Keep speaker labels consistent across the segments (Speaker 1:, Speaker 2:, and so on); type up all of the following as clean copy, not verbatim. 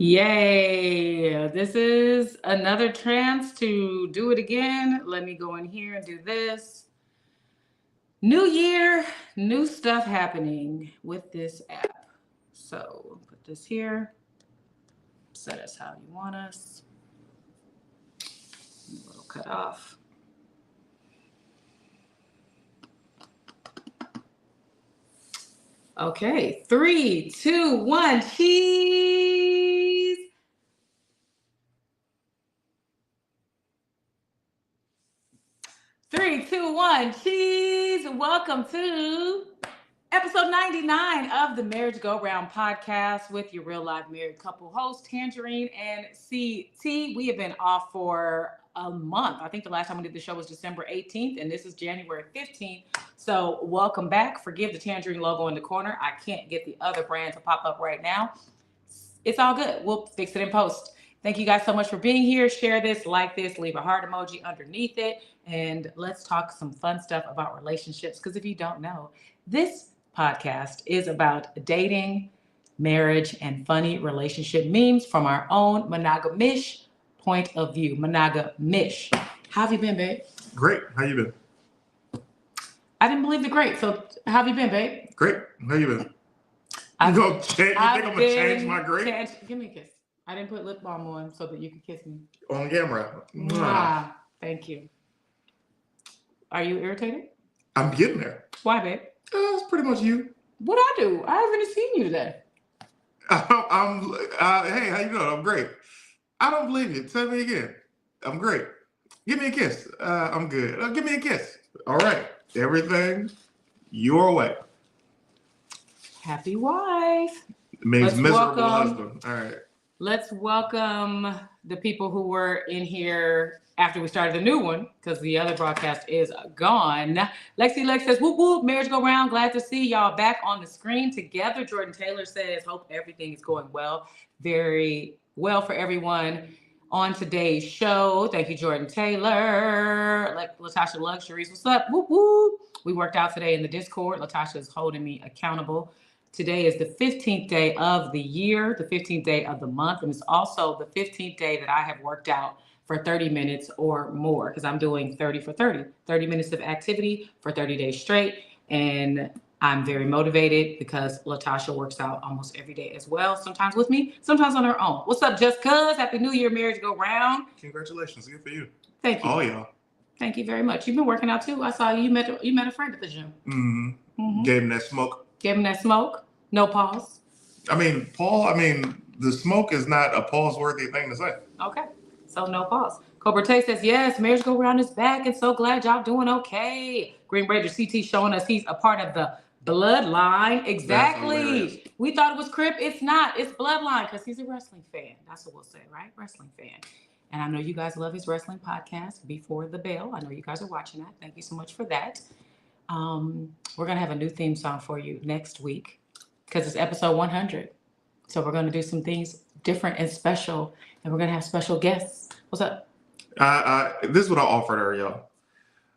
Speaker 1: Yay! This is another chance to do it again. Let me go in here and do this. New year, new stuff happening with this app. So put this here. Set us how you want us. A little cut off. Okay, 3, 2, 1, cheese. Three, two, one, cheese. Welcome to episode 99 of the Marriage Go Round podcast with your real life married couple host, Tanjareen and CT. We have been off for a month. I think the last time we did the show was December 18th, and this is January 15th. So welcome back. Forgive the Tanjareen logo in the corner. I can't get the other brand to pop up right now. It's all good. We'll fix it in post. Thank you guys so much for being here. Share this, like this, leave a heart emoji underneath it, and let's talk some fun stuff about relationships. Because if you don't know, this podcast is about dating, marriage, and funny relationship memes from our own monogamish point of view. Monogamish. How have you been, babe?
Speaker 2: Great. How you been?
Speaker 1: I didn't believe the great. So how have you been, babe?
Speaker 2: Great. How you been? You think I'm gonna change my great?
Speaker 1: Give me a kiss. I didn't put lip balm on so that you could kiss me.
Speaker 2: On camera.
Speaker 1: Mwah. Thank you. Are you irritated?
Speaker 2: I'm getting there.
Speaker 1: Why, babe?
Speaker 2: It's pretty much you.
Speaker 1: What'd I do? I haven't even seen you today.
Speaker 2: Hey, how you doing? I'm great. I don't believe you. Tell me again. I'm great. Give me a kiss. I'm good. Give me a kiss. All right. Everything your way.
Speaker 1: Happy wife.
Speaker 2: It means miserable husband. All right.
Speaker 1: Let's welcome the people who were in here after we started the new one, because the other broadcast is gone. Lexi Lex says, whoop, whoop, marriage go round. Glad to see y'all back on the screen together. Jordan Taylor says, hope everything is going well. Very well for everyone on today's show. Thank you, Jordan Taylor. Like Latasha Luxuries, what's up? Whoop, whoop. We worked out today in the Discord. Latasha is holding me accountable. Today is the 15th day of the year, the 15th day of the month, and it's also the 15th day that I have worked out for 30 minutes or more, because I'm doing 30 for 30 minutes of activity for 30 days straight, and I'm very motivated because Latasha works out almost every day as well, sometimes with me, sometimes on her own. What's up, Just Cuz? Happy New Year, marriage go round.
Speaker 2: Congratulations, good for you.
Speaker 1: Thank you.
Speaker 2: All y'all.
Speaker 1: Thank you very much. You've been working out too. I saw you met a friend at the gym.
Speaker 2: Gave him that smoke.
Speaker 1: Gave him that smoke. No pause.
Speaker 2: The smoke is not a pause-worthy thing to say.
Speaker 1: Okay, so no pause. Cobra Tay says, yes, marriage go round is back and so glad y'all doing okay. Green Ranger CT showing us he's a part of the bloodline. Exactly. We thought it was Crip. It's not. It's bloodline because he's a wrestling fan. That's what we'll say, right? Wrestling fan. And I know you guys love his wrestling podcast, Before the Bell. I know you guys are watching that. Thank you so much for that. We're going to have a new theme song for you next week, because it's episode 100. So we're going to do some things different and special, and we're going to have special guests. What's up?
Speaker 2: This is what I offered her, y'all.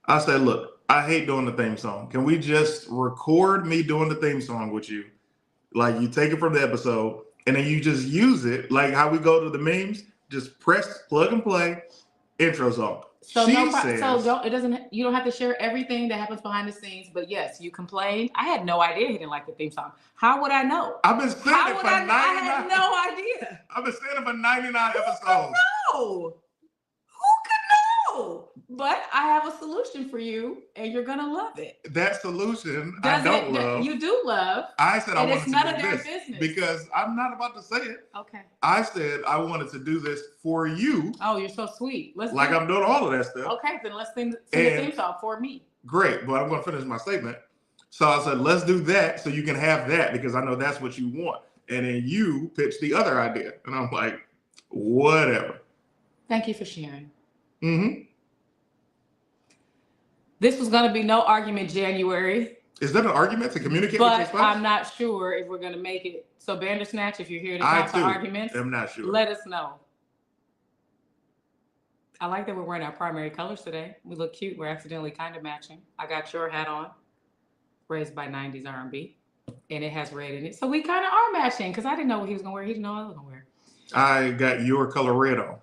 Speaker 2: I said, look, I hate doing the theme song. Can we just record me doing the theme song with you? Like, you take it from the episode, and then you just use it, like how we go to the memes, just press plug and play, intro song.
Speaker 1: So you don't have to share everything that happens behind the scenes, but yes, you complained. I had no idea he didn't like the theme song. How would I know?
Speaker 2: I've been saying it for 99.
Speaker 1: I had no idea.
Speaker 2: I've been saying it for 99 episodes.
Speaker 1: Who could know? But I have a solution for you, and you're gonna love it.
Speaker 2: That solution I don't love.
Speaker 1: You do love.
Speaker 2: I said I wanted to
Speaker 1: none of
Speaker 2: do
Speaker 1: their
Speaker 2: this
Speaker 1: business
Speaker 2: because I'm not about to say it.
Speaker 1: Okay.
Speaker 2: I said I wanted to do this for you.
Speaker 1: Oh, you're so sweet.
Speaker 2: I'm doing all of that stuff.
Speaker 1: Okay, then let's sing the theme song for me.
Speaker 2: Great, but I'm going to finish my statement. So I said, let's do that so you can have that, because I know that's what you want. And then you pitched the other idea, and I'm like, whatever.
Speaker 1: Thank you for sharing. This was going to be no argument January.
Speaker 2: Is that an argument to communicate with your spouse?
Speaker 1: But I'm not sure if we're going to make it. So Bandersnatch, if you're here to talk to arguments,
Speaker 2: I'm not sure.
Speaker 1: Let us know. I like that we're wearing our primary colors today. We look cute. We're accidentally kind of matching. I got your hat on, raised by 90s R&B, and it has red in it. So we kind of are matching, because I didn't know what he was going to wear. He didn't know what I was going to wear.
Speaker 2: I got your color red on.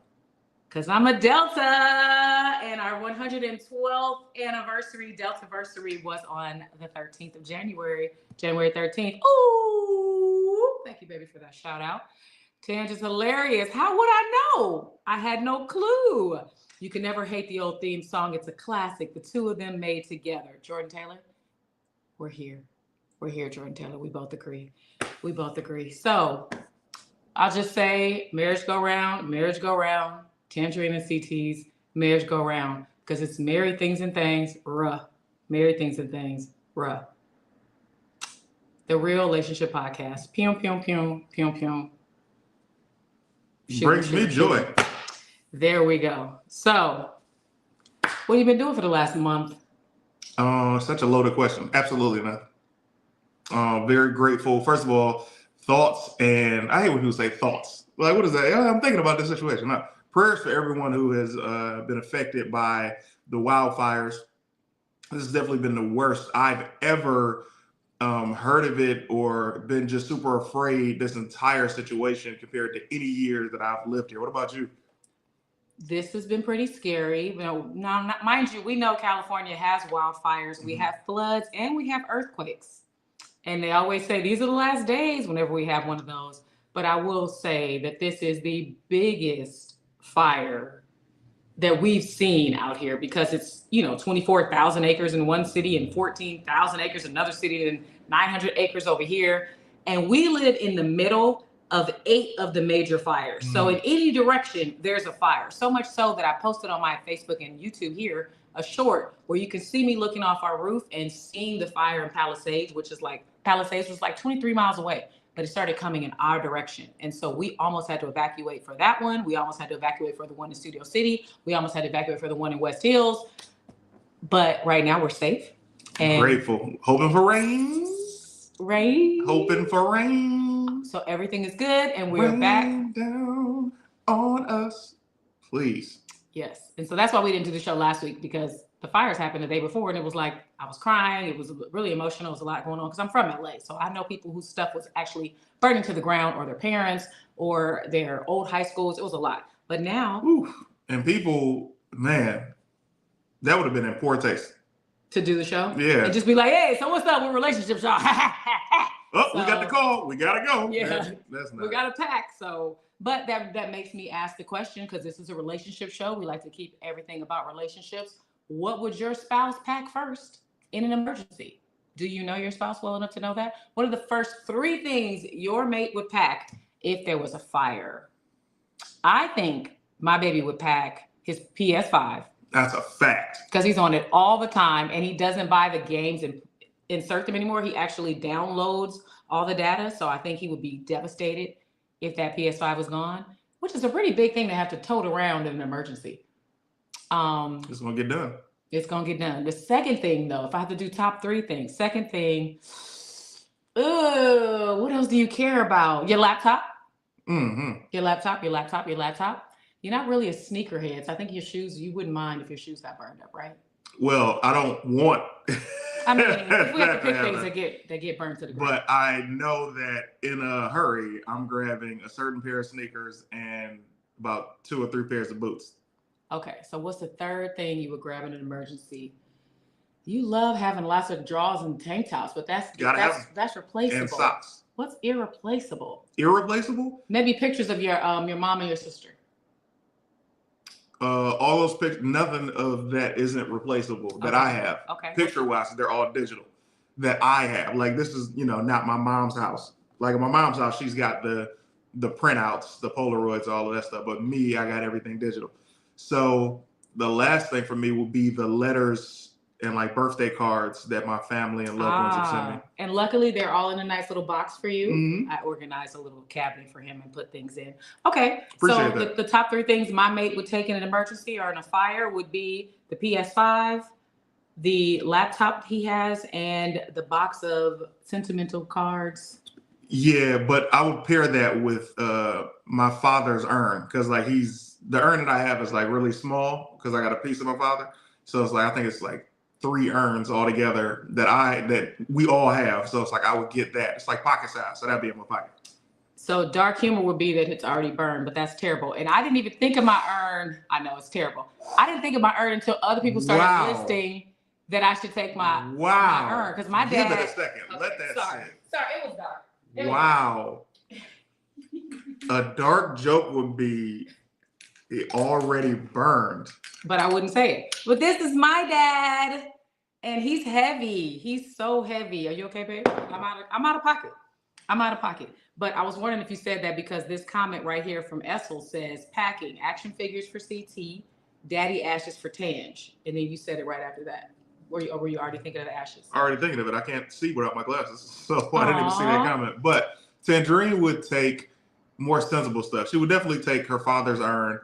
Speaker 1: Because I'm a Delta, and our 112th anniversary, Deltaversary, was on the 13th of January, January 13th. Ooh, thank you, baby, for that shout out. Tange is hilarious. How would I know? I had no clue. You can never hate the old theme song. It's a classic. The two of them made together. Jordan Taylor, we're here. We're here, Jordan Taylor. We both agree. We both agree. So I'll just say marriage go round, marriage go round. Tanjareen and CT's marriage go round, because it's married things and things, married things and things, The Real Relationship Podcast. Pew, pew, pew, pew, pew.
Speaker 2: Brings me joy.
Speaker 1: There we go. So, what have you been doing for the last month?
Speaker 2: Such a loaded question. Absolutely nothing. Very grateful. First of all, thoughts, and I hate when people say thoughts. Like, what is that? I'm thinking about this situation. No. Prayers for everyone who has been affected by the wildfires. This has definitely been the worst I've ever heard of it, or been just super afraid this entire situation compared to any year that I've lived here. What about you?
Speaker 1: This has been pretty scary. You know, now, mind you, we know California has wildfires, we have floods, and we have earthquakes. And they always say these are the last days whenever we have one of those. But I will say that this is the biggest fire that we've seen out here, because it's, 24,000 acres in one city and 14,000 acres in another city and 900 acres over here. And we live in the middle of 8 of the major fires. So in any direction, there's a fire. So much so that I posted on my Facebook and YouTube here a short where you can see me looking off our roof and seeing the fire in Palisades, Palisades was like 23 miles away. But it started coming in our direction. And so we almost had to evacuate for that one. We almost had to evacuate for the one in Studio City. We almost had to evacuate for the one in West Hills. But right now we're safe. And
Speaker 2: grateful. Hoping for rain.
Speaker 1: Rain.
Speaker 2: Hoping for rain.
Speaker 1: So everything is good, and we're back.
Speaker 2: Down on us, please.
Speaker 1: Yes. And so that's why we didn't do the show last week, because the fires happened the day before, and it was like, I was crying. It was really emotional. There was a lot going on, because I'm from LA. So I know people whose stuff was actually burning to the ground, or their parents, or their old high schools. It was a lot. But now.
Speaker 2: Ooh. And people, man, that would have been in poor taste.
Speaker 1: To do the show?
Speaker 2: Yeah.
Speaker 1: And just be like, hey, so what's up with relationships, y'all?
Speaker 2: Oh, so, we got the call. We got to go.
Speaker 1: Yeah.
Speaker 2: That's not.
Speaker 1: We got to pack. So, but that makes me ask the question, because this is a relationship show. We like to keep everything about relationships. What would your spouse pack first in an emergency? Do you know your spouse well enough to know that? What are the first 3 things your mate would pack if there was a fire? I think my baby would pack his PS5.
Speaker 2: That's a fact.
Speaker 1: Because he's on it all the time, and he doesn't buy the games and insert them anymore. He actually downloads all the data. So I think he would be devastated if that PS5 was gone, which is a pretty big thing to have to tote around in an emergency.
Speaker 2: It's gonna get done.
Speaker 1: It's gonna get done. The second thing, though, if I have to do top 3 things, second thing, what else do you care about? Your laptop. Your laptop. You're not really a sneakerhead, so I think your shoes, you wouldn't mind if your shoes got burned up, right?
Speaker 2: Well, I don't want.
Speaker 1: I mean, if we have to pick things that get burned to the ground.
Speaker 2: But I know that in a hurry, I'm grabbing a certain pair of sneakers and about 2 or 3 pairs of boots.
Speaker 1: Okay, so what's the third thing you would grab in an emergency? You love having lots of drawers and tank tops, but that's replaceable.
Speaker 2: And socks.
Speaker 1: What's irreplaceable?
Speaker 2: Irreplaceable?
Speaker 1: Maybe pictures of your mom and your sister.
Speaker 2: All those pictures, nothing of that isn't replaceable that I have.
Speaker 1: Okay.
Speaker 2: Picture-wise, they're all digital that I have. Like, this is, not my mom's house. Like, in my mom's house, she's got the printouts, the Polaroids, all of that stuff. But me, I got everything digital. So the last thing for me will be the letters and like birthday cards that my family and loved ones have sent me.
Speaker 1: And luckily, they're all in a nice little box for you.
Speaker 2: Mm-hmm.
Speaker 1: I organized a little cabinet for him and put things in. Okay,
Speaker 2: Appreciate
Speaker 1: so the top 3 things my mate would take in an emergency or in a fire would be the PS5, the laptop he has, and the box of sentimental cards.
Speaker 2: Yeah, but I would pair that with my father's urn, because like the urn that I have is like really small because I got a piece of my father. So it's like, I think it's like 3 urns all together that we all have. So it's like I would get that. It's like pocket size, so that'd be in my pocket.
Speaker 1: So dark humor would be that it's already burned, but that's terrible. And I didn't even think of my urn. I know it's terrible. I didn't think of my urn until other people started listing that I should take my urn. Because my dad.
Speaker 2: Give it a second.
Speaker 1: Okay,
Speaker 2: let that sit.
Speaker 1: Sorry, it was dark.
Speaker 2: A dark joke would be it already burned.
Speaker 1: But I wouldn't say it. But this is my dad. And he's heavy. He's so heavy. Are you okay, babe? I'm out of pocket. I'm out of pocket. But I was wondering if you said that because this comment right here from Esils says packing action figures for CT, daddy ashes for Tanj. And then you said it right after that. Were you already thinking of the ashes?
Speaker 2: Already thinking of it. I can't see without my glasses. So I didn't even see that comment. But Tanjareen would take more sensible stuff. She would definitely take her father's urn.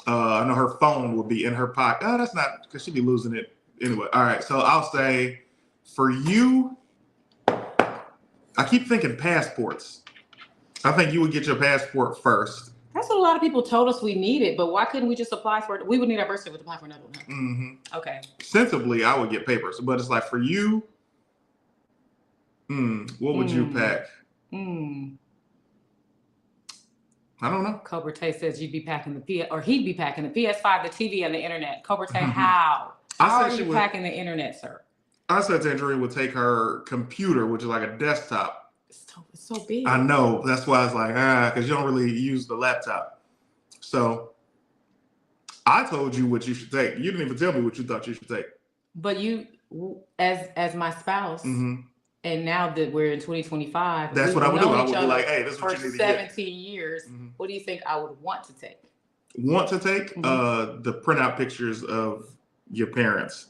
Speaker 2: I know her phone would be in her pocket. Oh, that's not because she'd be losing it anyway. All right. So I'll say for you, I keep thinking passports. I think you would get your passport first.
Speaker 1: That's what a lot of people told us we needed, but why couldn't we just apply for it? We would need our birth certificate to apply for another one. Huh?
Speaker 2: Mm-hmm.
Speaker 1: Okay.
Speaker 2: Sensibly, I would get papers, but it's like for you, what would you pack? I don't know.
Speaker 1: Cobra Tay says you'd be packing he'd be packing the PS5, the TV, and the internet. Cobra Tay, how? How are you packing the internet, sir?
Speaker 2: I said Tanjareen would take her computer, which is like a desktop.
Speaker 1: It's so big.
Speaker 2: I know. That's why I was like, because you don't really use the laptop. So I told you what you should take. You didn't even tell me what you thought you should take.
Speaker 1: But you, as my spouse, and now that we're in 2025,
Speaker 2: that's what I would do. I would be like, hey, this is what you need to get.
Speaker 1: For 17 years, what do you think I would want to take?
Speaker 2: Want to take? The printout pictures of your parents.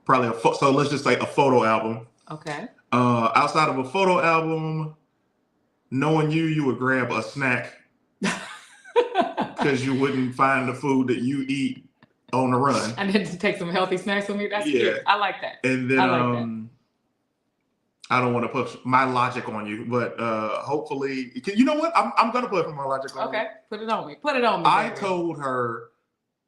Speaker 2: Probably so let's just say a photo album.
Speaker 1: Okay.
Speaker 2: Outside of a photo album, knowing you would grab a snack because you wouldn't find the food that you eat on the run.
Speaker 1: I need to take some healthy snacks with me. That's cute. I like that.
Speaker 2: And then I don't want to push my logic on you, but hopefully, you know what? I'm gonna put my logic on you.
Speaker 1: Okay, put it on me. Put it on me.
Speaker 2: I told her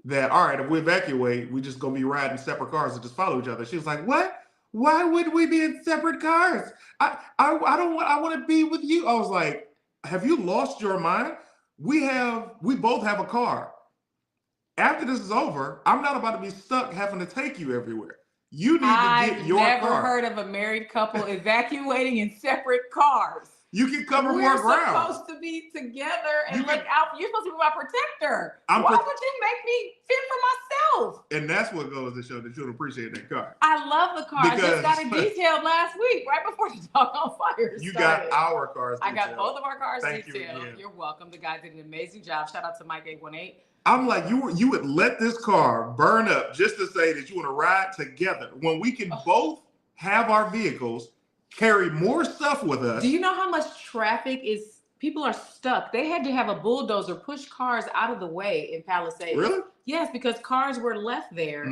Speaker 2: that all right, if we evacuate, we just gonna be riding separate cars and just follow each other. She was like, "What? Why would we be in separate cars? I want to be with you." I was like, "Have you lost your mind? We both have a car. After this is over, I'm not about to be stuck having to take you everywhere. You need to get your car." I've never
Speaker 1: heard of a married couple evacuating in separate cars.
Speaker 2: You can cover more ground.
Speaker 1: We're supposed to be together and look out. You're supposed to be my protector. Why would you make me fend for myself?
Speaker 2: And that's what goes to show that you don't appreciate that car.
Speaker 1: I love the car. I just got it detailed last week, right before the dog on fire started.
Speaker 2: You got our cars detailed.
Speaker 1: I got both of our cars detailed.
Speaker 2: You,
Speaker 1: You're welcome. The guy did an amazing job. Shout out to Mike 818.
Speaker 2: I'm like, you would let this car burn up just to say that you want to ride together when we can both have our vehicles, carry more stuff with us.
Speaker 1: Do you know how much traffic is? People are stuck. They had to have a bulldozer push cars out of the way in Palisades.
Speaker 2: Really?
Speaker 1: Yes, because cars were left there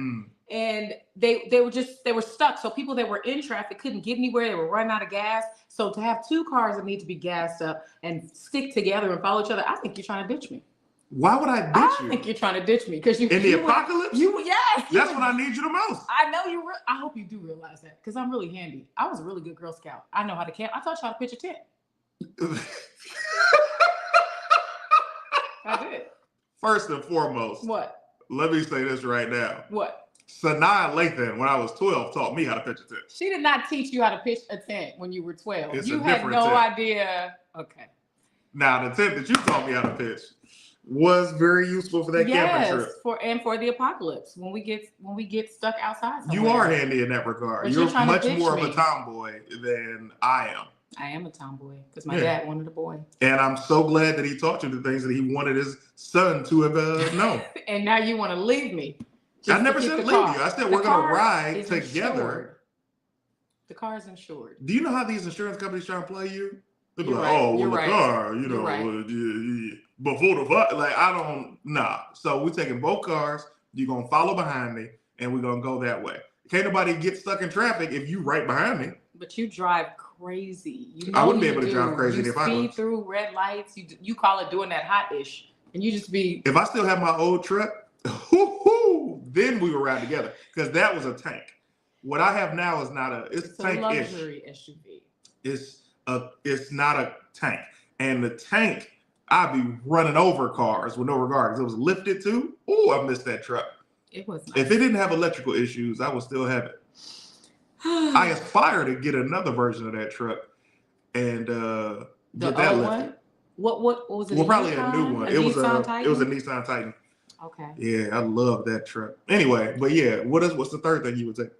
Speaker 1: and they were stuck. So people that were in traffic couldn't get anywhere. They were running out of gas. So to have two cars that need to be gassed up and stick together and follow each other, I think you're trying to ditch me.
Speaker 2: Why would I ditch you?
Speaker 1: I think you're trying to ditch me because you
Speaker 2: in the apocalypse.
Speaker 1: Yes.
Speaker 2: That's when I need you the most.
Speaker 1: I know you. I hope you do realize that because I'm really handy. I was a really good Girl Scout. I know how to camp. I taught you how to pitch a tent. I did.
Speaker 2: First and foremost,
Speaker 1: what?
Speaker 2: Let me say this right now.
Speaker 1: What?
Speaker 2: Sanaa Lathan, when I was 12, taught me how to pitch a tent.
Speaker 1: She did not teach you how to pitch a tent when you were 12.
Speaker 2: It's
Speaker 1: you had no idea. Okay.
Speaker 2: Now the tent that you taught me how to pitch was very useful for that camping trip.
Speaker 1: for the apocalypse when we get stuck outside somewhere.
Speaker 2: You are handy in that regard.
Speaker 1: But
Speaker 2: you're much more of a tomboy than I am.
Speaker 1: I am a tomboy because my dad wanted a boy.
Speaker 2: And I'm so glad that he taught you the things that he wanted his son to have known.
Speaker 1: And now you want to leave me.
Speaker 2: I never said leave you. I said we're going to ride together.
Speaker 1: Insured. The car is insured.
Speaker 2: Do you know how these insurance companies try to play you? They'll be like,
Speaker 1: right.
Speaker 2: oh, well, the car, you know, before the like, I don't, nah. So we're taking both cars. You're going to follow behind me, and we're going to go that way. Can't nobody get stuck in traffic if you right behind me.
Speaker 1: But you drive crazy. You know
Speaker 2: I wouldn't be able to drive crazy if I was.
Speaker 1: You speed through red lights. You call it doing that hot-ish, and you just be.
Speaker 2: If I still have my old truck, then we would ride together because that was a tank. What I have now is not it's tank-ish.
Speaker 1: A luxury SUV.
Speaker 2: It's not a tank. and the tank, I'd be running over cars with no regard because it was lifted too. Oh, I missed that truck.
Speaker 1: It was nice.
Speaker 2: If it didn't have electrical issues, I would still have it. I aspire to get another version of that truck and get that lifted.
Speaker 1: One? What was it?
Speaker 2: Well, probably a new one. It was a Nissan Titan.
Speaker 1: Okay.
Speaker 2: Yeah, I love that truck. Anyway, but yeah, what's the third thing you would take?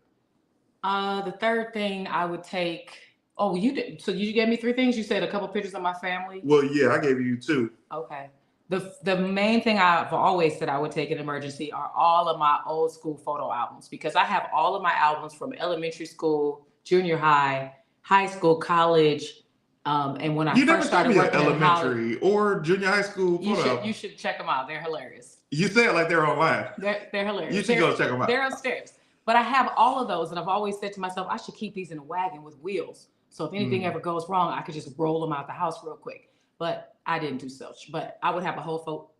Speaker 1: The third thing I would take. Oh, you did. So you gave me 3 things. You said a couple pictures of my family.
Speaker 2: Well, yeah, I gave you 2.
Speaker 1: Okay. The main thing I've always said I would take in emergency are all of my old school photo albums, because I have all of my albums from elementary school, junior high, high school, college, and when I first started working in
Speaker 2: elementary or junior high school photo.
Speaker 1: You should check them out. They're hilarious.
Speaker 2: You say it like they're online.
Speaker 1: They're hilarious.
Speaker 2: You should go check them out.
Speaker 1: They're upstairs. But I have all of those, and I've always said to myself, I should keep these in a wagon with wheels. So if anything ever goes wrong, I could just roll them out the house real quick. But I didn't do such. But I would have a whole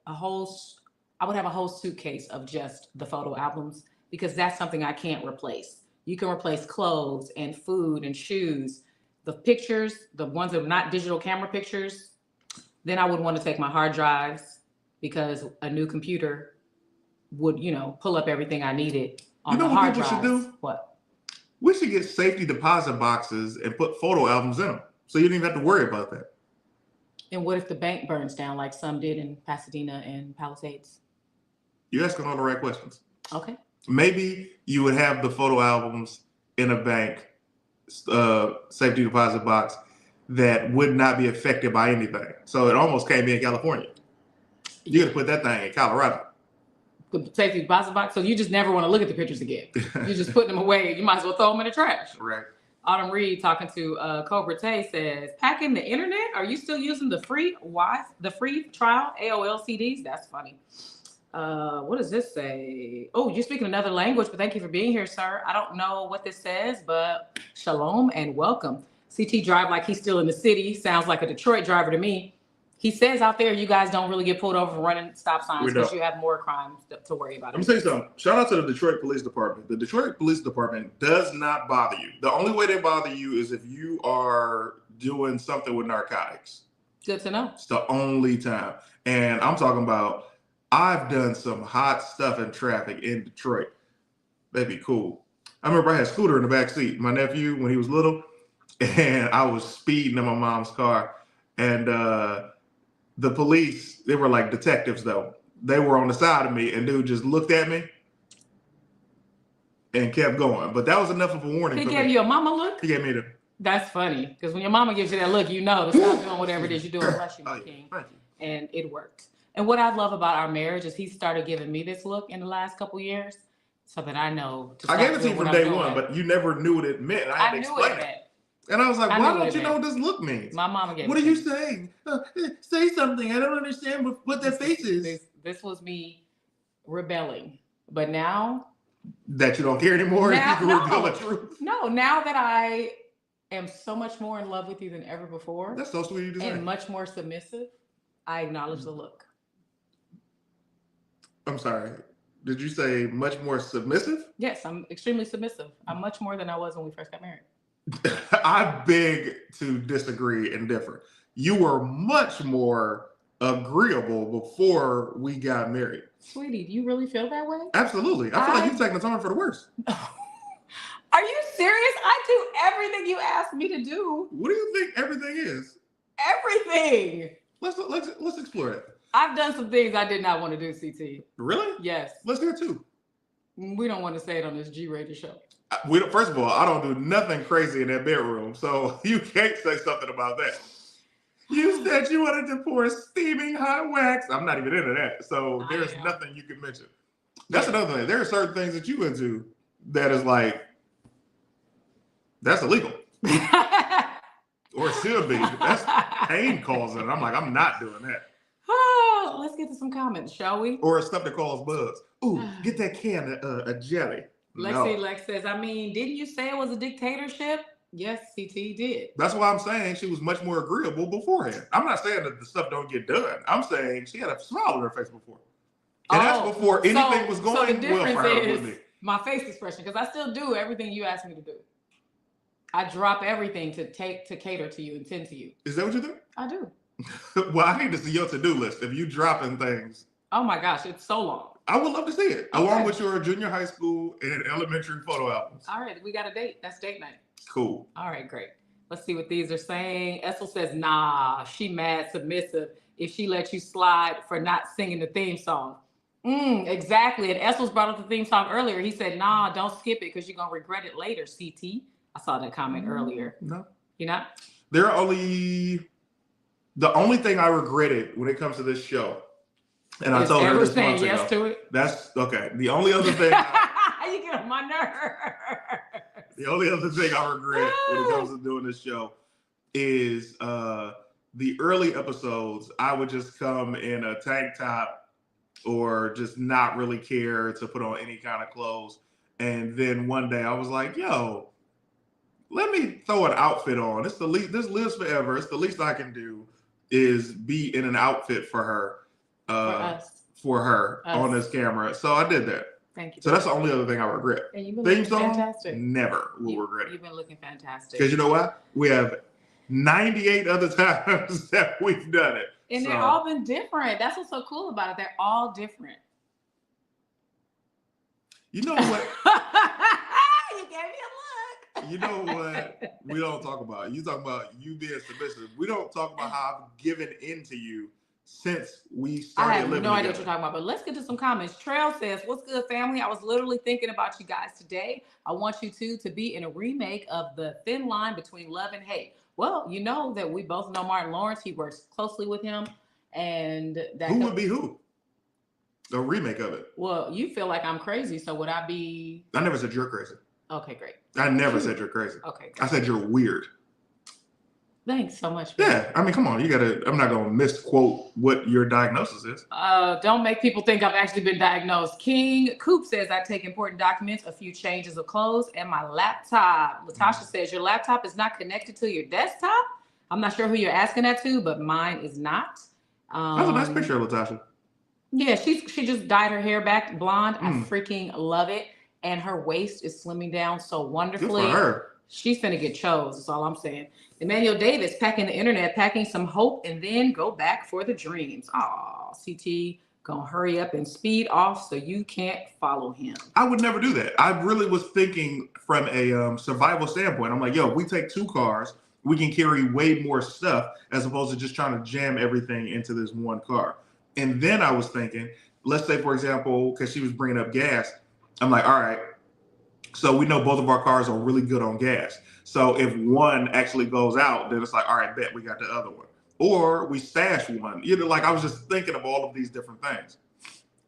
Speaker 1: suitcase of just the photo albums, because that's something I can't replace. You can replace clothes and food and shoes. The pictures, the ones that are not digital camera pictures, then I would want to take my hard drives, because a new computer would, pull up everything I needed on the hard drives. You know what people should do? What?
Speaker 2: We should get safety deposit boxes and put photo albums in them, so you don't even have to worry about that.
Speaker 1: And what if the bank burns down like some did in Pasadena and Palisades?
Speaker 2: You're asking all the right questions.
Speaker 1: Okay.
Speaker 2: Maybe you would have the photo albums in a bank safety deposit box that would not be affected by anything. So it almost can't be in California. You got to put that thing in Colorado.
Speaker 1: The safety deposit box. So you just never want to look at the pictures again. You're just putting them away. You might as well throw them in the trash.
Speaker 2: Right.
Speaker 1: Autumn Reed, talking to Cobra Tay, says, packing the internet? Are you still using the free trial AOL CDs? That's funny. What does this say? Oh, you're speaking another language, but thank you for being here, sir. I don't know what this says, but shalom and welcome. CT drive like he's still in the city. Sounds like a Detroit driver to me. He says out there you guys don't really get pulled over for running stop signs because you have more crimes to worry about.
Speaker 2: Let me tell you something. Shout out to the Detroit Police Department. The Detroit Police Department does not bother you. The only way they bother you is if you are doing something with narcotics.
Speaker 1: Good to know.
Speaker 2: It's the only time. And I'm talking about, I've done some hot stuff in traffic in Detroit. That'd be cool. I remember I had Scooter in the back seat, my nephew, when he was little, and I was speeding in my mom's car. And the police, they were like detectives though. They were on the side of me, and dude just looked at me and kept going. But that was enough of a warning.
Speaker 1: He gave you a mama look?
Speaker 2: He gave me the.
Speaker 1: That's funny, because when your mama gives you that look, you know to stop doing whatever it is you're doing. Bless you, my king.
Speaker 2: Thank you.
Speaker 1: And it worked. And what I love about our marriage is he started giving me this look in the last couple years, so that I know.
Speaker 2: I gave it to you from day one, but you never knew what it meant. I had to explain it. And I was like, why don't you know what this look means?
Speaker 1: My mama gave it.
Speaker 2: What are you saying? Say something. I don't understand what that face is.
Speaker 1: This was me rebelling. But now
Speaker 2: that you don't care anymore, you can reveal the truth.
Speaker 1: No, now that I am so much more in love with you than ever before.
Speaker 2: That's so sweet of you to say.
Speaker 1: And much more submissive, I acknowledge the look.
Speaker 2: I'm sorry. Did you say much more submissive?
Speaker 1: Yes, I'm extremely submissive. I'm much more than I was when we first got married.
Speaker 2: I beg to disagree and differ. You were much more agreeable before we got married.
Speaker 1: Sweetie, do you really feel that way?
Speaker 2: Absolutely. I feel like you're taking the turn for the worse.
Speaker 1: Are you serious? I do everything you ask me to do.
Speaker 2: What do you think everything is?
Speaker 1: Everything.
Speaker 2: Let's explore it.
Speaker 1: I've done some things I did not want to do, CT.
Speaker 2: Really?
Speaker 1: Yes.
Speaker 2: Let's do it too.
Speaker 1: We don't want to say it on this G-rated show.
Speaker 2: First of all, I don't do nothing crazy in that bedroom, so you can't say something about that. You said you wanted to pour steaming hot wax. I'm not even into that, so there's nothing you can mention. That's another thing. There are certain things that you into that is like, that's illegal. Or it should be. That's pain causing. I'm like, I'm not doing that.
Speaker 1: Oh, let's get to some comments, shall we?
Speaker 2: Or stuff that causes buzz. Ooh, get that can of jelly.
Speaker 1: Lex says, didn't you say it was a dictatorship? Yes, CT did.
Speaker 2: That's why I'm saying she was much more agreeable beforehand. I'm not saying that the stuff don't get done. I'm saying she had a smile on her face before. And that's before anything was going well for her with me.
Speaker 1: My face expression, because I still do everything you asked me to do. I drop everything to cater to you and tend to you.
Speaker 2: Is that what you do?
Speaker 1: I do.
Speaker 2: Well, I need to see your to-do list. If you dropping things.
Speaker 1: Oh my gosh, it's so long.
Speaker 2: I would love to see it.
Speaker 1: Okay.
Speaker 2: Along with your junior high school and elementary photo albums.
Speaker 1: All right, we got a date. That's date night.
Speaker 2: Cool.
Speaker 1: All right, great. Let's see what these are saying. Esils says, nah, she mad submissive if she lets you slide for not singing the theme song. Exactly. And Esils brought up the theme song earlier. He said, nah, don't skip it because you're going to regret it later, CT. I saw that comment earlier.
Speaker 2: No.
Speaker 1: You're not?
Speaker 2: The only thing I regretted when it comes to this show, and I told her this months ago.
Speaker 1: Yes to it?
Speaker 2: That's okay. The only other thing
Speaker 1: you get on my nerves.
Speaker 2: The only other thing I regret when it comes to doing this show is the early episodes. I would just come in a tank top or just not really care to put on any kind of clothes. And then one day I was like, yo, let me throw an outfit on. This lives forever. It's the least I can do is be in an outfit for her. For her on this camera. So I did that.
Speaker 1: Thank you.
Speaker 2: So that's the only other thing I regret.
Speaker 1: And you've been
Speaker 2: theme
Speaker 1: looking
Speaker 2: song,
Speaker 1: fantastic.
Speaker 2: Never will regret it.
Speaker 1: You've been looking fantastic.
Speaker 2: Because you know what? We have 98 other times that we've done it.
Speaker 1: And they've all been different. That's what's so cool about it. They're all different.
Speaker 2: You know what?
Speaker 1: You gave me a look.
Speaker 2: You know what we don't talk about? You talk about you being submissive. We don't talk about how I've given in to you since we started living together.
Speaker 1: I have no idea what you're talking about, but let's get to some comments. Trail says, what's good, family? I was literally thinking about you guys today. I want you two to be in a remake of The Thin Line Between Love and Hate. Well, you know that we both know Martin Lawrence. He works closely with him. And that
Speaker 2: who would be who? A remake of it.
Speaker 1: Well, you feel like I'm crazy, so would I be?
Speaker 2: I never said you're crazy.
Speaker 1: Okay, great.
Speaker 2: I never said you're crazy.
Speaker 1: Okay, great.
Speaker 2: I said you're weird.
Speaker 1: Thanks so much.
Speaker 2: Yeah, I mean, come on, I'm not gonna misquote what your diagnosis is.
Speaker 1: Don't make people think I've actually been diagnosed. King Coop says I take important documents, a few changes of clothes, and my laptop. Latasha says your laptop is not connected to your desktop. I'm not sure who you're asking that to, but mine is not.
Speaker 2: That's a nice picture of Latasha.
Speaker 1: Yeah, she just dyed her hair back blonde. I freaking love it. And her waist is slimming down so wonderfully.
Speaker 2: Good for her.
Speaker 1: She's finna get chose, that's all I'm saying. Emmanuel Davis, packing the internet, packing some hope, and then go back for the dreams. Aw, CT, gonna hurry up and speed off so you can't follow him.
Speaker 2: I would never do that. I really was thinking from a survival standpoint. I'm like, yo, if we take two cars, we can carry way more stuff as opposed to just trying to jam everything into this one car. And then I was thinking, let's say, for example, because she was bringing up gas, I'm like, all right, so we know both of our cars are really good on gas. So if one actually goes out, then it's like, all right, bet we got the other one. Or we stash one. You know, like I was just thinking of all of these different things.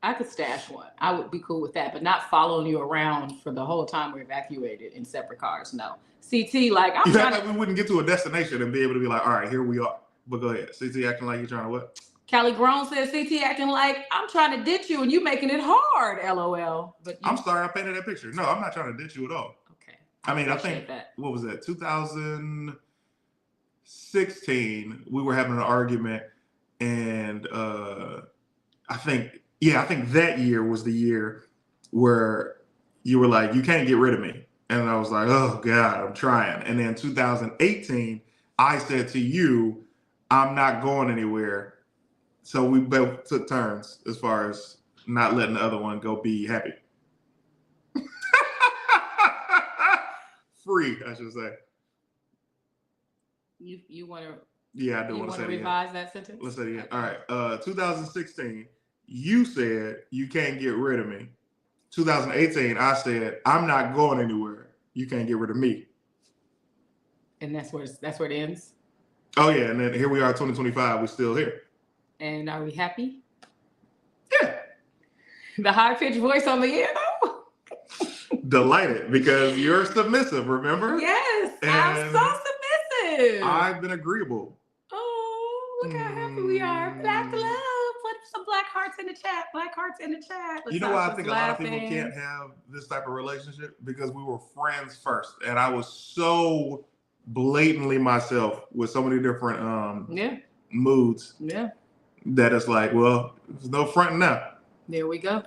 Speaker 1: I could stash one. I would be cool with that, but not following you around for the whole time we're evacuated in separate cars. No. CT, like I'm trying
Speaker 2: like we wouldn't get to a destination and be able to be like, all right, here we are. But go ahead. CT acting like you're trying to what?
Speaker 1: Callie Grown says, CT acting like I'm trying to ditch you and you making it hard, LOL. But
Speaker 2: I'm sorry I painted that picture. No, I'm not trying to ditch you at all.
Speaker 1: Okay.
Speaker 2: I mean, I think, what was that? 2016, we were having an argument and I think that year was the year where you were like, you can't get rid of me. And I was like, oh God, I'm trying. And then 2018, I said to you, I'm not going anywhere. So we both took turns as far as not letting the other one go be happy. Free, I should say.
Speaker 1: You want to?
Speaker 2: Yeah, I do want to say it again.
Speaker 1: Revise that sentence.
Speaker 2: Let's say it again. All right. 2016, you said you can't get rid of me. 2018, I said I'm not going anywhere. You can't get rid of me.
Speaker 1: And that's where it ends.
Speaker 2: Oh yeah, and then here we are, 2025. We're still here.
Speaker 1: And are we happy?
Speaker 2: Yeah.
Speaker 1: The high-pitched voice on the end, though?
Speaker 2: Delighted, because you're submissive, remember?
Speaker 1: Yes, and I'm so submissive.
Speaker 2: I've been agreeable.
Speaker 1: Oh, look how happy we are. Black love. Put some black hearts in the chat. Black hearts in the chat.
Speaker 2: You know why I think a lot of people can't have this type of relationship? Because we were friends first. And I was so blatantly myself with so many different moods.
Speaker 1: Yeah.
Speaker 2: That it's like, well, there's no fronting now.
Speaker 1: There we go.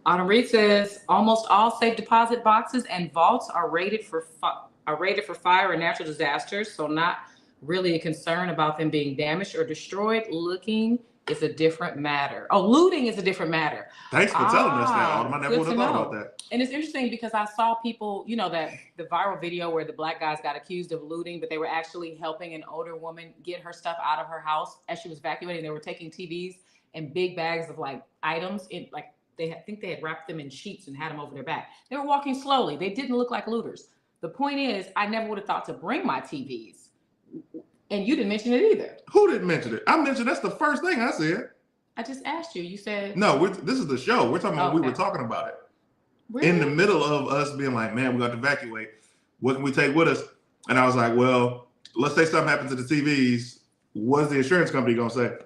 Speaker 1: Autumn Reed says almost all safe deposit boxes and vaults are rated for fire and natural disasters, so not really a concern about them being damaged or destroyed. Looking is a different matter. Oh, looting is a different matter.
Speaker 2: Thanks for telling us that, Autumn. I never would have thought about that.
Speaker 1: And it's interesting because I saw people, you know, that the viral video where the black guys got accused of looting, but they were actually helping an older woman get her stuff out of her house as she was evacuating. They were taking TVs and big bags of like items in like I think they had wrapped them in sheets and had them over their back. They were walking slowly. They didn't look like looters. The point is, I never would have thought to bring my TVs. And you didn't mention it either.
Speaker 2: Who didn't mention it? I mentioned that's the first thing I said.
Speaker 1: I just asked you. You said
Speaker 2: no. This is the show. We're talking about. We were talking about it
Speaker 1: really?
Speaker 2: In the middle of us being like, "Man, we got to evacuate. What can we take with us?" And I was like, "Well, let's say something happens to the TVs. What's the insurance company gonna say?"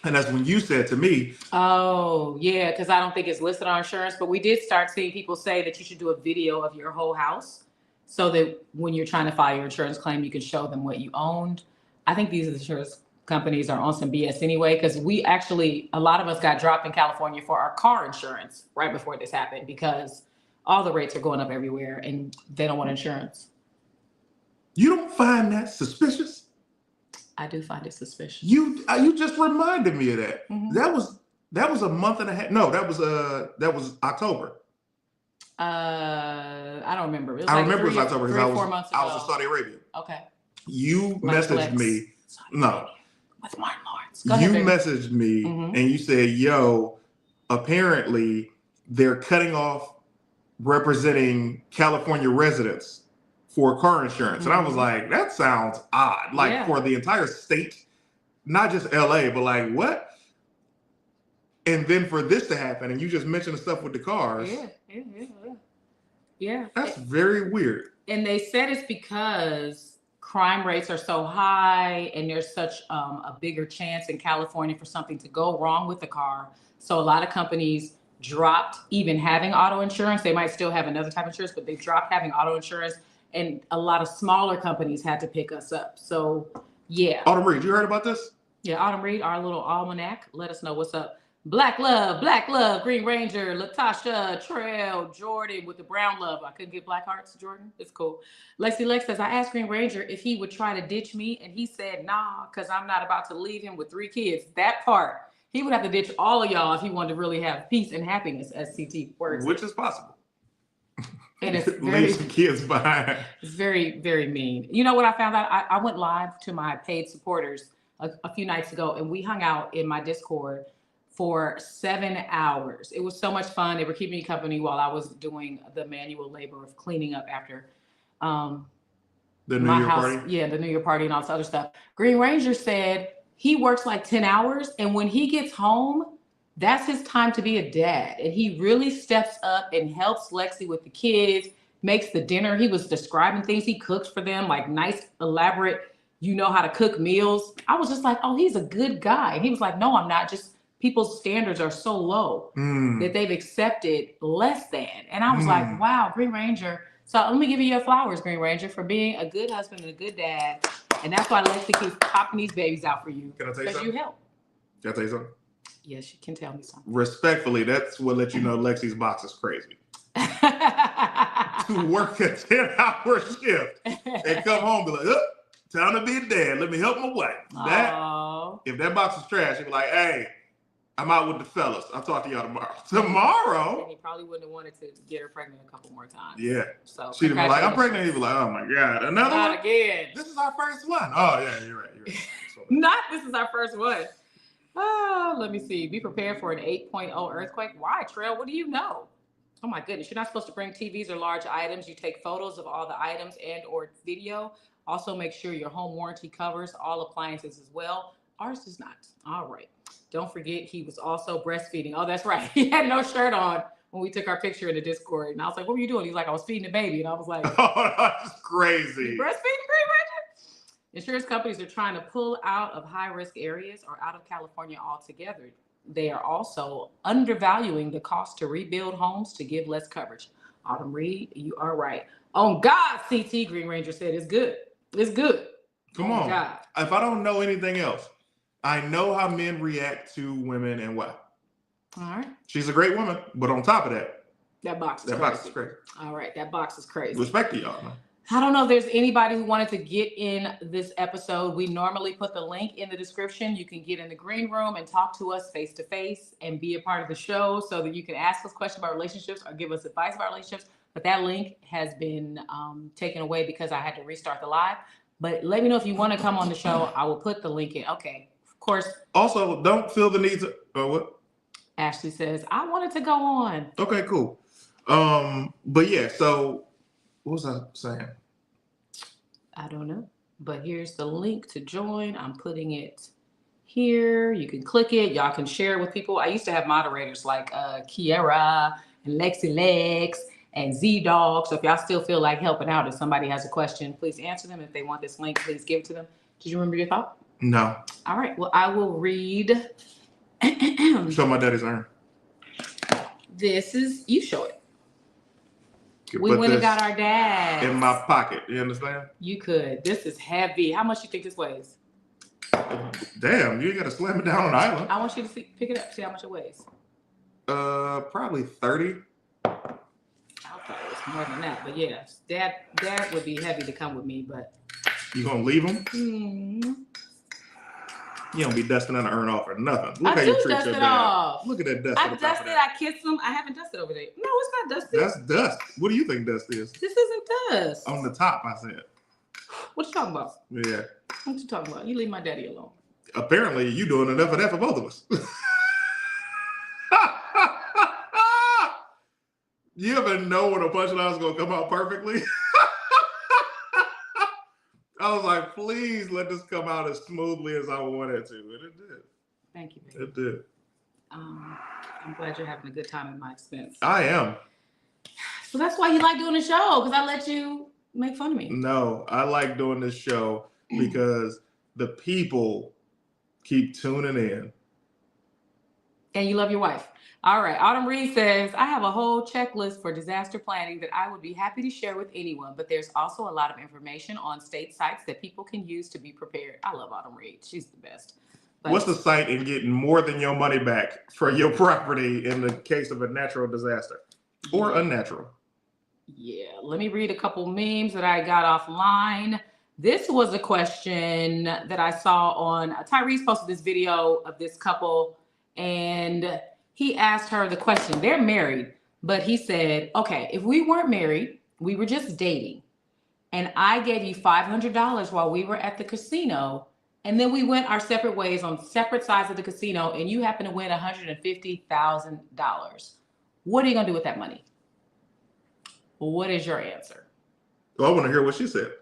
Speaker 2: And that's when you said to me,
Speaker 1: "Oh, yeah, because I don't think it's listed on insurance." But we did start seeing people say that you should do a video of your whole house, so that when you're trying to file your insurance claim, you can show them what you owned. I think these insurance companies are on some BS anyway, because a lot of us got dropped in California for our car insurance right before this happened because all the rates are going up everywhere and they don't want insurance.
Speaker 2: You don't find that suspicious?
Speaker 1: I do find it suspicious.
Speaker 2: You just reminded me of that. Mm-hmm. That was a month and a half. No, that was October.
Speaker 1: I don't remember.
Speaker 2: I remember it was October because
Speaker 1: 4 months ago.
Speaker 2: I was in Saudi Arabia.
Speaker 1: Okay.
Speaker 2: You messaged me. No.
Speaker 1: With Martin Lawrence.
Speaker 2: You messaged me and you said, "Yo, apparently they're cutting off representing California residents for car insurance." And I was like, "That sounds odd. Like for the entire state, not just LA, but like what?" And then for this to happen, and you just mentioned the stuff with the cars. Yeah. That's very weird.
Speaker 1: And they said it's because crime rates are so high and there's such a bigger chance in California for something to go wrong with the car. So a lot of companies dropped even having auto insurance. They might still have another type of insurance, but they dropped having auto insurance. And a lot of smaller companies had to pick us up. So yeah.
Speaker 2: Autumn Reed, you heard about this?
Speaker 1: Yeah, Autumn Reed, our little almanac. Let us know what's up. Black Love, Green Ranger, Latasha, Trail, Jordan with the brown love. I couldn't get black hearts, Jordan. It's cool. Lexi Lex says, I asked Green Ranger if he would try to ditch me, and he said, nah, because I'm not about to leave him with 3 kids. That part, he would have to ditch all of y'all if he wanted to really have peace and happiness, as CT words.
Speaker 2: Which is possible.
Speaker 1: And it's very,
Speaker 2: leave some kids behind.
Speaker 1: It's very, very mean. You know what I found out? I went live to my paid supporters a few nights ago, and we hung out in my Discord for 7 hours. It was so much fun. They were keeping me company while I was doing the manual labor of cleaning up after
Speaker 2: the New Year party.
Speaker 1: Yeah, the New Year party and all this other stuff. Green Ranger said he works like 10 hours, and when he gets home, that's his time to be a dad. And he really steps up and helps Lexi with the kids, makes the dinner. He was describing things he cooks for them, like nice, elaborate, you know how to cook meals. I was just like, oh, he's a good guy. And he was like, no, I'm not. Just people's standards are so low that they've accepted less than. And I was like, wow, Green Ranger. So let me give you your flowers, Green Ranger, for being a good husband and a good dad. And that's why Lexi keeps popping these babies out for you.
Speaker 2: Can I tell you something?
Speaker 1: You help.
Speaker 2: Can I tell you something?
Speaker 1: Yes, you can tell me something.
Speaker 2: Respectfully, that's what let you know Lexi's box is crazy. To work a 10-hour shift and come home and be like, time to be a dad. Let me help my wife. If that box is trash, you'd be like, hey, I'm out with the fellas. I'll talk to y'all tomorrow. Tomorrow?
Speaker 1: And he probably wouldn't have wanted to get her pregnant a couple more times.
Speaker 2: Yeah.
Speaker 1: So
Speaker 2: she'd be like, I'm pregnant. He'd be like, oh my God. Another one?
Speaker 1: Not again.
Speaker 2: This is our first one. Oh, yeah, you're right.
Speaker 1: Not this is our first one. Oh, let me see. Be prepared for an 8.0 earthquake. Why, Trail? What do you know? Oh my goodness. You're not supposed to bring TVs or large items. You take photos of all the items and or video. Also make sure your home warranty covers all appliances as well. Ours does not. All right. Don't forget, he was also breastfeeding. Oh, that's right. He had no shirt on when we took our picture in the Discord. And I was like, what were you doing? He's like, I was feeding the baby. And I was like,
Speaker 2: oh, that's crazy.
Speaker 1: Breastfeeding, Green Ranger? Insurance companies are trying to pull out of high-risk areas or out of California altogether. They are also undervaluing the cost to rebuild homes to give less coverage. Autumn Reed, you are right. On God, CT, Green Ranger said, it's good. It's good.
Speaker 2: Come on. God. If I don't know anything else, I know how men react to women and why.
Speaker 1: All right.
Speaker 2: She's a great woman, but on top of that,
Speaker 1: that box is crazy.
Speaker 2: Box is crazy.
Speaker 1: All right, that box is crazy.
Speaker 2: Respect to y'all, man.
Speaker 1: I don't know if there's anybody who wanted to get in this episode. We normally put the link in the description. You can get in the green room and talk to us face to face and be a part of the show so that you can ask us questions about relationships or give us advice about relationships. But that link has been taken away because I had to restart the live. But let me know if you want to come on the show. I will put the link in. Okay, of course.
Speaker 2: Also, don't feel the need to. What?
Speaker 1: Ashley says, I wanted to go on.
Speaker 2: Okay, cool. But yeah, so what was I saying?
Speaker 1: I don't know. But here's the link to join. I'm putting it here. You can click it. Y'all can share it with people. I used to have moderators like Kiera and Lexi Lex and Z Dog. So if y'all still feel like helping out, if somebody has a question, please answer them. If they want this link, please give it to them. Did you remember your thought?
Speaker 2: No.
Speaker 1: All right. Well, I will read.
Speaker 2: Show my daddy's urn.
Speaker 1: This is, you show it. We went and got our dad.
Speaker 2: In my pocket. You understand?
Speaker 1: You could. This is heavy. How much you think this weighs?
Speaker 2: Damn, you ain't got to slam it down on the island.
Speaker 1: I want you to pick it up, see how much it weighs.
Speaker 2: Probably 30.
Speaker 1: I thought it was more than that, but yeah, dad would be heavy to come with me, but.
Speaker 2: You gonna leave him? You don't be dusting an urn off or nothing. Look
Speaker 1: I
Speaker 2: how you treat
Speaker 1: dust
Speaker 2: your
Speaker 1: it
Speaker 2: dad.
Speaker 1: off.
Speaker 2: Look at that dust.
Speaker 1: I dusted, I kissed him. I haven't dusted over there. No, it's not dusted.
Speaker 2: That's dust. What do you think dust is?
Speaker 1: This isn't dust.
Speaker 2: On the top, I said.
Speaker 1: What you talking about?
Speaker 2: Yeah.
Speaker 1: What you talking about? You leave my daddy alone.
Speaker 2: Apparently, you doing enough of that for both of us. You ever know when a punchline is gonna come out perfectly? I was like, please let this come out as smoothly as I wanted to, and it did.
Speaker 1: Thank you, baby.
Speaker 2: It did.
Speaker 1: I'm glad you're having a good time at my expense.
Speaker 2: I am.
Speaker 1: So that's why you like doing the show, because I let you make fun of me.
Speaker 2: No, I like doing this show because the people keep tuning in.
Speaker 1: And you love your wife. All right. Autumn Reed says, I have a whole checklist for disaster planning that I would be happy to share with anyone, but there's also a lot of information on state sites that people can use to be prepared. I love Autumn Reed. She's the best. But
Speaker 2: what's the site in getting more than your money back for your property in the case of a natural disaster or unnatural?
Speaker 1: Yeah. Let me read a couple memes that I got offline. This was a question that I saw on Tyrese posted this video of this couple, and he asked her the question. They're married, but he said, okay, if we weren't married, we were just dating, and I gave you $500 while we were at the casino, and then we went our separate ways on separate sides of the casino, and you happen to win $150,000. What are you going to do with that money? What is your answer?
Speaker 2: Well, I want to hear what she said.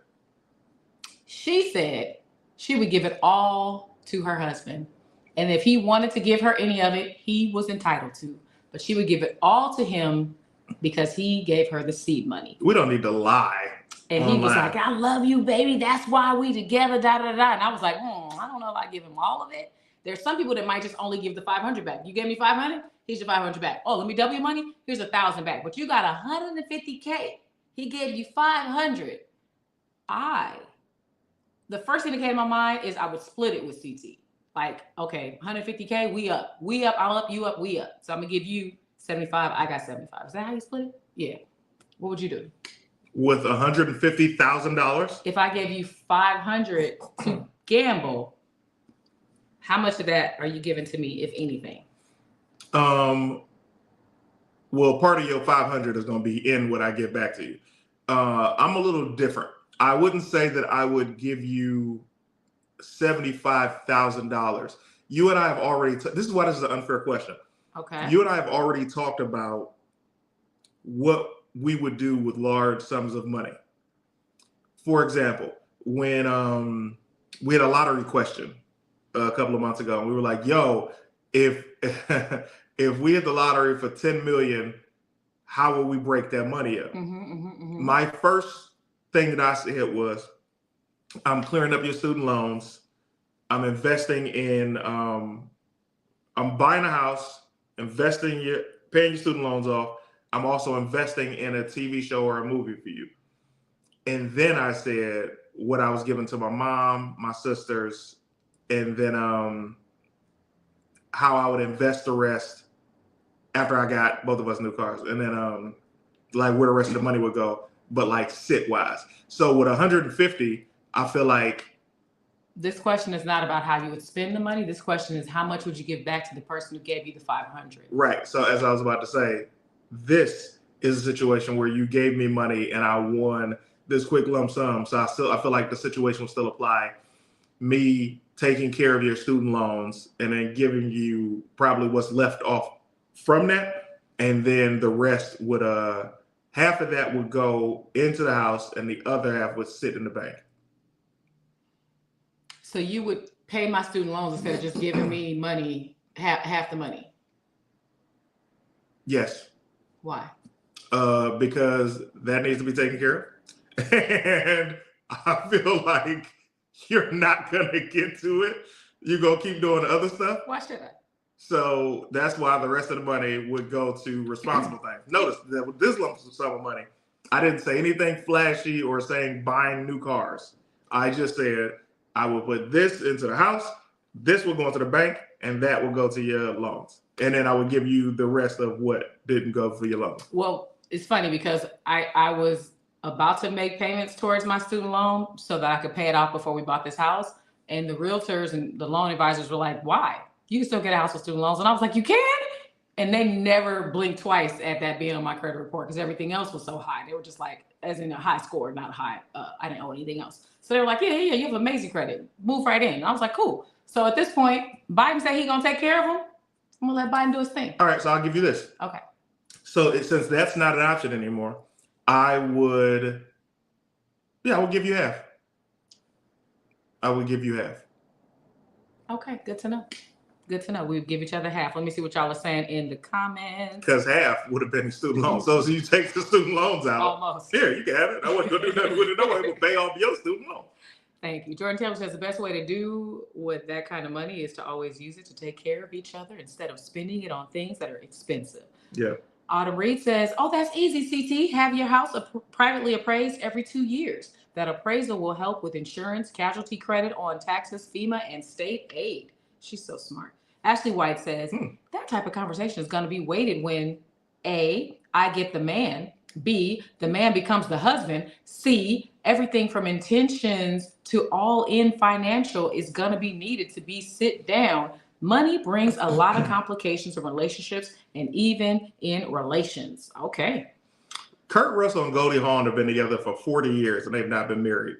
Speaker 1: She said she would give it all to her husband. And if he wanted to give her any of it, he was entitled to. But she would give it all to him because he gave her the seed money.
Speaker 2: We don't need to lie.
Speaker 1: And he was like, I love you, baby. That's why we together, da, da, da. And I was like, I don't know if I give him all of it. There's some people that might just only give the 500 back. You gave me 500, here's your 500 back. Oh, let me double your money. Here's 1,000 back. But you got 150K. He gave you 500. The first thing that came to my mind is I would split it with CT. Like, okay, 150K, we up, I'll up, you up, we up. So I'm gonna give you 75, I got 75. Is that how you split it? Yeah. What would you do?
Speaker 2: With $150,000?
Speaker 1: If I gave you 500 to gamble, how much of that are you giving to me, if anything?
Speaker 2: Well, part of your 500 is gonna be in what I give back to you. I'm a little different. I wouldn't say that I would give you $75,000. You and I have already, this is why this is an unfair question.
Speaker 1: Okay.
Speaker 2: You and I have already talked about what we would do with large sums of money. For example, when we had a lottery question a couple of months ago, and we were like, yo, if if we had the lottery for 10 million, how would we break that money up? My first thing that I said was, I'm clearing up your student loans. I'm investing in, I'm buying a house, paying your student loans off. I'm also investing in a TV show or a movie for you. And then I said what I was giving to my mom, my sisters, and then how I would invest the rest after I got both of us new cars. And then like where the rest of the money would go. but like sit wise. So with 150, I feel like
Speaker 1: this question is not about how you would spend the money. This question is how much would you give back to the person who gave you the 500?
Speaker 2: Right. So as I was about to say, this is a situation where you gave me money and I won this quick lump sum. So I feel like the situation will still apply. Me taking care of your student loans and then giving you probably what's left off from that, and then the rest would half of that would go into the house and the other half would sit in the bank.
Speaker 1: So you would pay my student loans instead of just giving me money, half the money?
Speaker 2: Yes.
Speaker 1: Why?
Speaker 2: Because that needs to be taken care of. And I feel like you're not going to get to it. You're going to keep doing the other stuff.
Speaker 1: Why should I?
Speaker 2: So that's why the rest of the money would go to responsible things. Notice that with this lump sum of money, I didn't say anything flashy or saying buying new cars. I just said I will put this into the house, this will go into the bank, and that will go to your loans. And then I would give you the rest of what didn't go for your loans.
Speaker 1: Well, it's funny because I was about to make payments towards my student loan so that I could pay it off before we bought this house. And the realtors and the loan advisors were like, why? You can still get a house with student loans. And I was like, you can? And they never blinked twice at that being on my credit report because everything else was so high. They were just like, as in a high score, not a high, I didn't owe anything else. So they were like, yeah, you have amazing credit. Move right in. And I was like, cool. So at this point, Biden said he's going to take care of them. I'm going to let Biden do his thing.
Speaker 2: All right, so I'll give you this.
Speaker 1: Okay.
Speaker 2: So since that's not an option anymore, I would give you half. I would give you half.
Speaker 1: Okay, good to know. Good to know. We would give each other half. Let me see what y'all are saying in the comments.
Speaker 2: Because half would have been student loans. So you take the student loans out.
Speaker 1: Almost.
Speaker 2: Here, you can have it. I wasn't going to do nothing with it. No one will pay off your student loan.
Speaker 1: Thank you. Jordan Taylor says the best way to do with that kind of money is to always use it to take care of each other instead of spending it on things that are expensive.
Speaker 2: Yeah.
Speaker 1: Autumn Reed says, oh, that's easy, CT. Have your house privately appraised every 2 years. That appraisal will help with insurance, casualty credit on taxes, FEMA, and state aid. She's so smart. Ashley White says, that type of conversation is going to be weighted when A, I get the man, B, the man becomes the husband, C, everything from intentions to all in financial is going to be needed to be sit down. Money brings a lot of complications in relationships and even in relations. Okay.
Speaker 2: Kurt Russell and Goldie Hawn have been together for 40 years and they've not been married.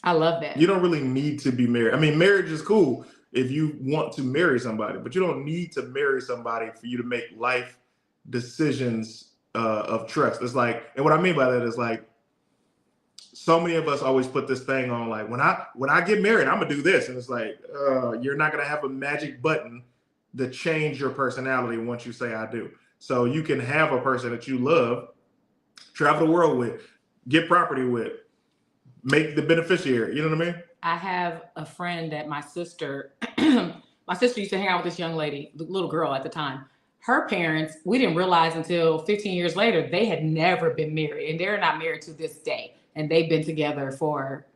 Speaker 1: I love that.
Speaker 2: You don't really need to be married. I mean, marriage is cool if you want to marry somebody, but you don't need to marry somebody for you to make life decisions of trust. It's like, and what I mean by that is like, so many of us always put this thing on like, when I get married, I'm gonna do this. And it's like, you're not gonna have a magic button to change your personality once you say I do. So you can have a person that you love, travel the world with, get property with, make the beneficiary. You know what I mean?
Speaker 1: I have a friend that my sister used to hang out with this young lady, the little girl at the time. Her parents, we didn't realize until 15 years later, they had never been married and they're not married to this day. And they've been together for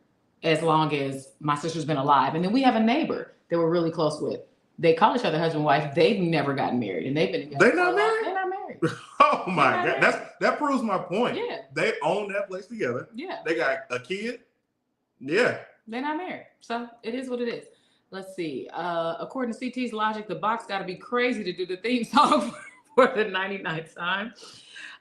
Speaker 1: as long as my sister's been alive. And then we have a neighbor that we're really close with. They call each other husband and wife. They've never gotten married and they've been together.
Speaker 2: They're not married?
Speaker 1: They're not married.
Speaker 2: Oh my God. That proves my point.
Speaker 1: Yeah.
Speaker 2: They own that place together.
Speaker 1: Yeah.
Speaker 2: They got a kid. Yeah.
Speaker 1: They're not married. So it is what it is. Let's see. According to CT's logic, the box got to be crazy to do the theme song for the 99th time.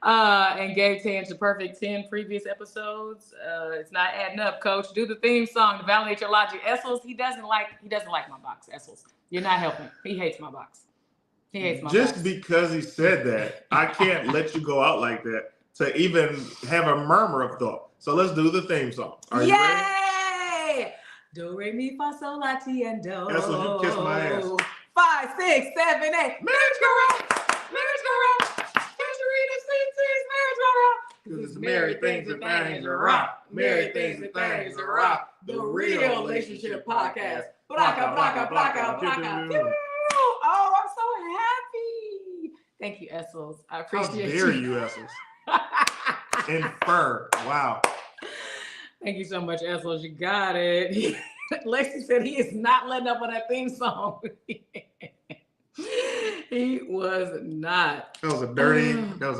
Speaker 1: And gave Tange the perfect 10 previous episodes. It's not adding up, coach. Do the theme song to validate your logic. Esils, he doesn't like my box. Esils, you're not helping. He hates my box. He hates my
Speaker 2: Just
Speaker 1: box.
Speaker 2: because he said that, I can't let you go out like that to even have a murmur of thought. So let's do the theme song. Are you ready?
Speaker 1: Do, re, mi, fa, sol, la, ti, and do.
Speaker 2: Esils, you kiss my ass.
Speaker 1: 5, 6, 7, 8. Marriage go round. Marriage go round. Tanjareen and CT's marriage go round.
Speaker 2: Because married things and things are rock. Married things and things are rock.
Speaker 1: The real relationship podcast. Blaka, blaka, blaka, blaka. Oh, I'm so happy. Thank you, Esils. I appreciate
Speaker 2: How dare you, Esils? Infer. Wow.
Speaker 1: Thank you so much, Esils. You got it. Lexi said he is not letting up on that theme song. He was not.
Speaker 2: That was a dirty move. That was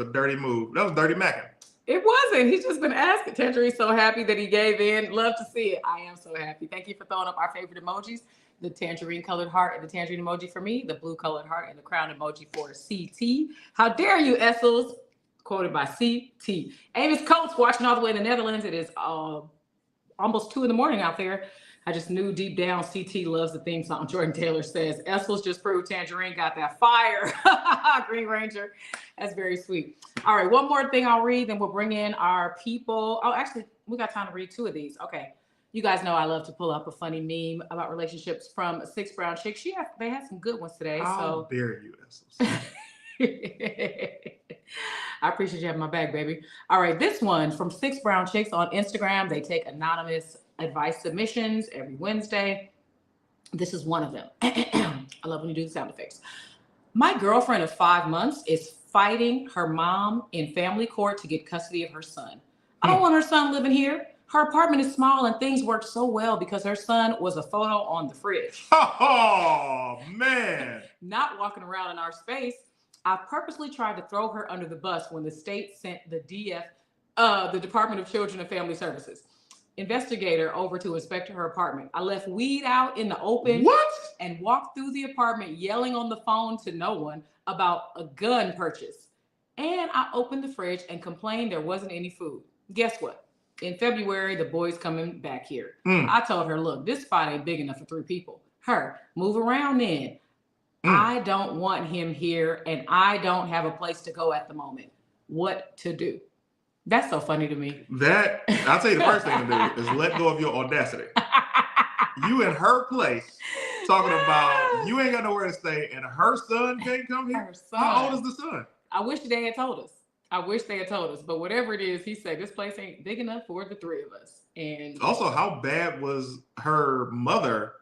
Speaker 2: dirty macking.
Speaker 1: It wasn't. He's just been asking. Tanjarene's so happy that he gave in. Love to see it. I am so happy. Thank you for throwing up our favorite emojis. The tangerine colored heart and the tangerine emoji for me. The blue colored heart and the crown emoji for CT. How dare you, Esils? Quoted by CT. Amos Coates watching all the way in the Netherlands. It is almost 2 a.m. out there. I just knew deep down CT loves the theme song. Jordan Taylor says, Esils just proved Tanjareen got that fire. Green Ranger. That's very sweet. All right, one more thing I'll read, then we'll bring in our people. Oh, actually, we got time to read 2 of these. Okay. You guys know I love to pull up a funny meme about relationships from 6 Brown Chicks. They had some good ones today.
Speaker 2: How dare you, Esils?
Speaker 1: I appreciate you having my back, baby. All right, this one from 6 Brown Chicks on Instagram. They take anonymous advice submissions every Wednesday. This is one of them. I love when you do the sound effects. My girlfriend of 5 months is fighting her mom in family court to get custody of her son. I don't want her son living here. Her apartment is small and things work so well because her son was a photo on the fridge.
Speaker 2: Oh, man.
Speaker 1: Not walking around in our space. I purposely tried to throw her under the bus when the state sent the the Department of Children and Family Services investigator over to inspect her apartment. I left weed out in the open.
Speaker 2: What?
Speaker 1: And walked through the apartment yelling on the phone to no one about a gun purchase. And I opened the fridge and complained there wasn't any food. Guess what? In February, the boy's coming back here. I told her, look, this spot ain't big enough for 3 people. Her, move around then. I don't want him here and I don't have a place to go at the moment. What to do? That's so funny to me.
Speaker 2: I'll tell you the first thing to do is let go of your audacity. You in her place talking about you ain't got nowhere to stay and her son can't come here.
Speaker 1: Her son.
Speaker 2: How old is the son?
Speaker 1: I wish they had told us. But whatever it is, he said this place ain't big enough for the 3 of us. And
Speaker 2: also, how bad was her mother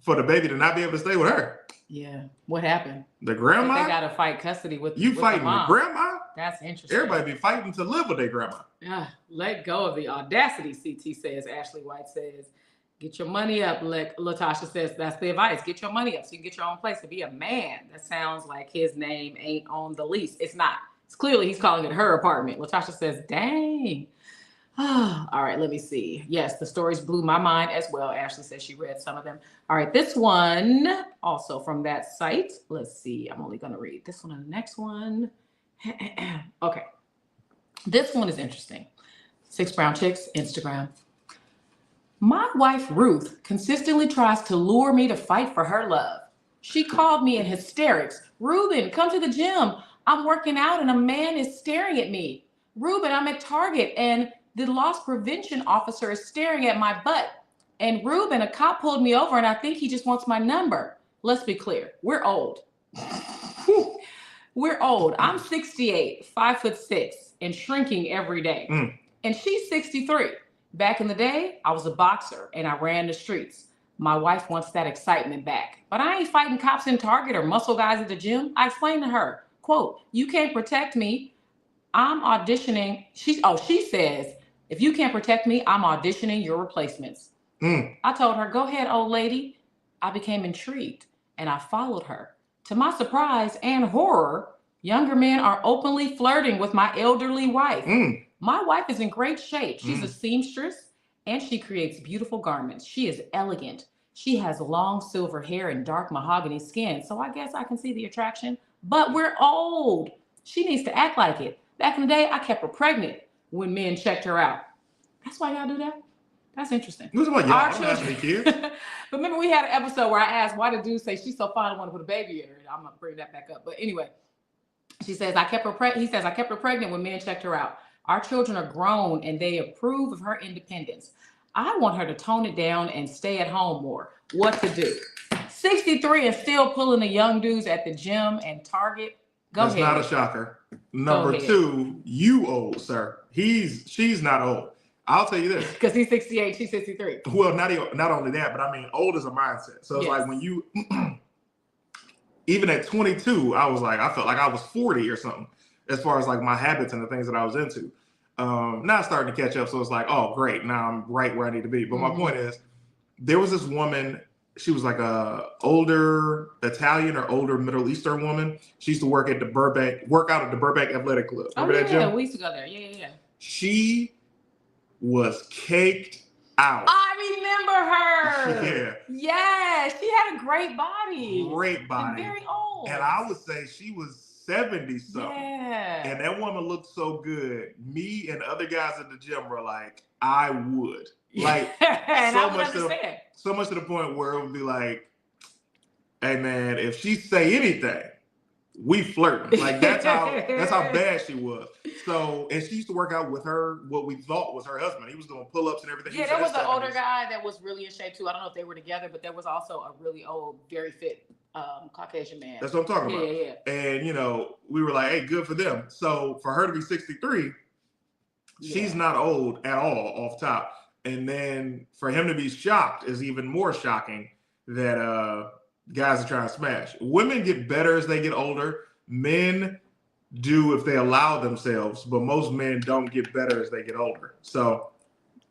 Speaker 2: for the baby to not be able to stay with her?
Speaker 1: Yeah. What happened?
Speaker 2: The grandma?
Speaker 1: They got to fight custody with
Speaker 2: you
Speaker 1: with
Speaker 2: fighting the grandma?
Speaker 1: That's interesting.
Speaker 2: Everybody be fighting to live with their grandma.
Speaker 1: Let go of the audacity, CT says. Ashley White says, get your money up. Latasha says, that's the advice. Get your money up so you can get your own place to be a man. That sounds like his name ain't on the lease. It's not. It's clearly he's calling it her apartment. Latasha says, dang. All right, let me see. Yes, the stories blew my mind as well. Ashley says she read some of them. All right, this one also from that site. Let's see. I'm only going to read this one and the next one. Okay. This one is interesting. 6 Brown Chicks, Instagram. My wife, Ruth, consistently tries to lure me to fight for her love. She called me in hysterics. Ruben, come to the gym. I'm working out and a man is staring at me. Ruben, I'm at Target and the loss prevention officer is staring at my butt. And Ruben, a cop pulled me over and I think he just wants my number. Let's be clear. We're old. We're old. I'm 68, 5'6", and shrinking every day. And she's 63. Back in the day, I was a boxer and I ran the streets. My wife wants that excitement back. But I ain't fighting cops in Target or muscle guys at the gym. I explained to her, quote, you can't protect me. I'm auditioning. She says, if you can't protect me, I'm auditioning your replacements. I told her, go ahead, old lady. I became intrigued and I followed her. To my surprise and horror, younger men are openly flirting with my elderly wife. My wife is in great shape. She's a seamstress and she creates beautiful garments. She is elegant. She has long silver hair and dark mahogany skin. So I guess I can see the attraction, but we're old. She needs to act like it. Back in the day, I kept her pregnant when men checked her out. That's why y'all do that? That's interesting.
Speaker 2: Who's about y'all? I don't have any kids.
Speaker 1: But remember we had an episode where I asked why did dudes say she's so fine I want to put a baby in her. I'm gonna bring that back up. But anyway, she says I kept her pregnant when men checked her out. Our children are grown and they approve of her independence. I want her to tone it down and stay at home more. What to do? 63 and still pulling the young dudes at the gym and Target.
Speaker 2: That's not a shocker. Number 2, you old, sir. She's not old. I'll tell you this.
Speaker 1: Because he's 68, she's 63.
Speaker 2: Well, not only that, but I mean, old is a mindset. So it's like when you, even at 22, I felt like I was 40 or something as far as like my habits and the things that I was into. Now it's starting to catch up. So it's like, oh, great. Now I'm right where I need to be. But my point is, there was this woman, she was like a older Italian or older Middle Eastern woman. She used to work out at the Burbank Athletic Club. Remember that gym?
Speaker 1: We used to go there. Yeah.
Speaker 2: She was caked out.
Speaker 1: I remember her.
Speaker 2: Yeah.
Speaker 1: Yeah, she had a great body.
Speaker 2: Great body.
Speaker 1: And very old.
Speaker 2: And I would say she was 70 something.
Speaker 1: Yeah.
Speaker 2: And that woman looked so good. Me and other guys at the gym were like, I would. Like,
Speaker 1: and
Speaker 2: so
Speaker 1: I would
Speaker 2: much
Speaker 1: understand.
Speaker 2: so much to the point where it would be like, hey man, if she say anything, we flirting. Like that's how bad she was. So, and she used to work out with her, what we thought was her husband. He was doing pull-ups and everything.
Speaker 1: Yeah, there was an older guy that was really in shape too. I don't know if they were together, but there was also a really old, very fit Caucasian man.
Speaker 2: That's what I'm talking about.
Speaker 1: Yeah.
Speaker 2: And you know, we were like, hey, good for them. So for her to be 63, she's not old at all off top. And then for him to be shocked is even more shocking that guys are trying to smash. Women get better as they get older. Men do if they allow themselves, but most men don't get better as they get older. So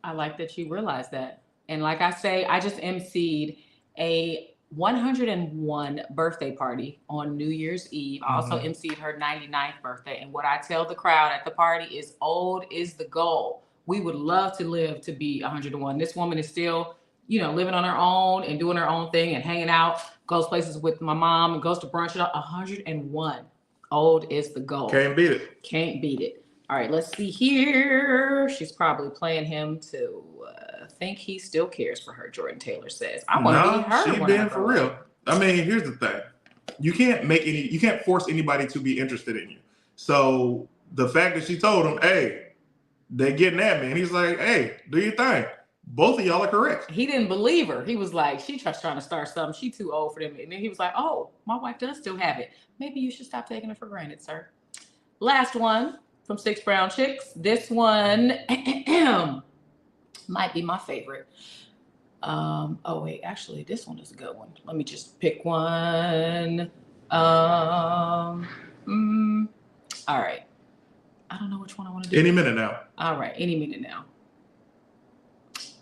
Speaker 1: I like that you realize that. And like I say, I just emceed a 101 birthday party on New Year's Eve. I also emceed her 99th birthday. And what I tell the crowd at the party is old is the goal. We would love to live to be 101. This woman is still, you know, living on her own and doing her own thing and hanging out, goes places with my mom and goes to brunch. 101. Old is the goal.
Speaker 2: Can't beat it.
Speaker 1: Can't beat it. All right, let's see here. She's probably playing him to think he still cares for her, Jordan Taylor says. I want to be her.
Speaker 2: She being for real. I mean, here's the thing. You can't force anybody to be interested in you. So the fact that she told him, hey, they're getting at me. And he's like, hey, do your thing. Both of y'all are correct.
Speaker 1: He didn't believe her. He was like, she's just trying to start something. She's too old for them. And then he was like, oh, my wife does still have it. Maybe you should stop taking it for granted, sir. Last one from Six Brown Chicks. This one might be my favorite. Oh, wait, actually, this one is a good one. Let me just pick one. All right. I don't know which one I want to do.
Speaker 2: Any minute now.
Speaker 1: All right, any minute now.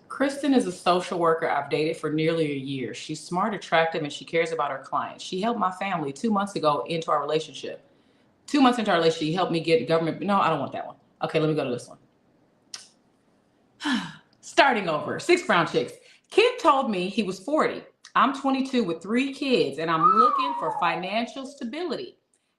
Speaker 1: Kristen is a social worker I've dated for nearly a year. She's smart, attractive, and she cares about her clients. She helped my family 2 months ago into our relationship. 2 months into our relationship, she helped me get government. No, I don't want that one. Okay, let me go to this one. Starting over. Six Brown Chicks. Kid told me he was 40. I'm 22 with 3 kids, and I'm looking for financial stability.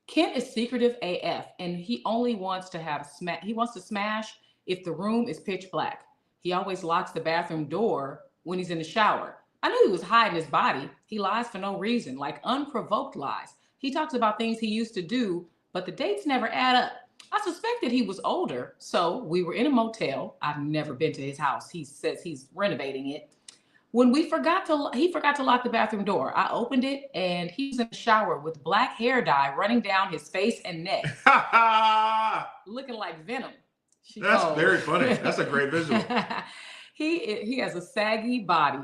Speaker 1: Kent is secretive AF, and he only wants to smash if the room is pitch black. He always locks the bathroom door when he's in the shower. I knew he was hiding his body. He lies for no reason, like unprovoked lies. He talks about things he used to do, but the dates never add up. I suspected he was older, so we were in a motel. I've never been to his house. He says he's renovating it. When he forgot to lock the bathroom door. I opened it, and he was in the shower with black hair dye running down his face and neck, looking like Venom.
Speaker 2: That's very funny. That's a great visual.
Speaker 1: He has a saggy body.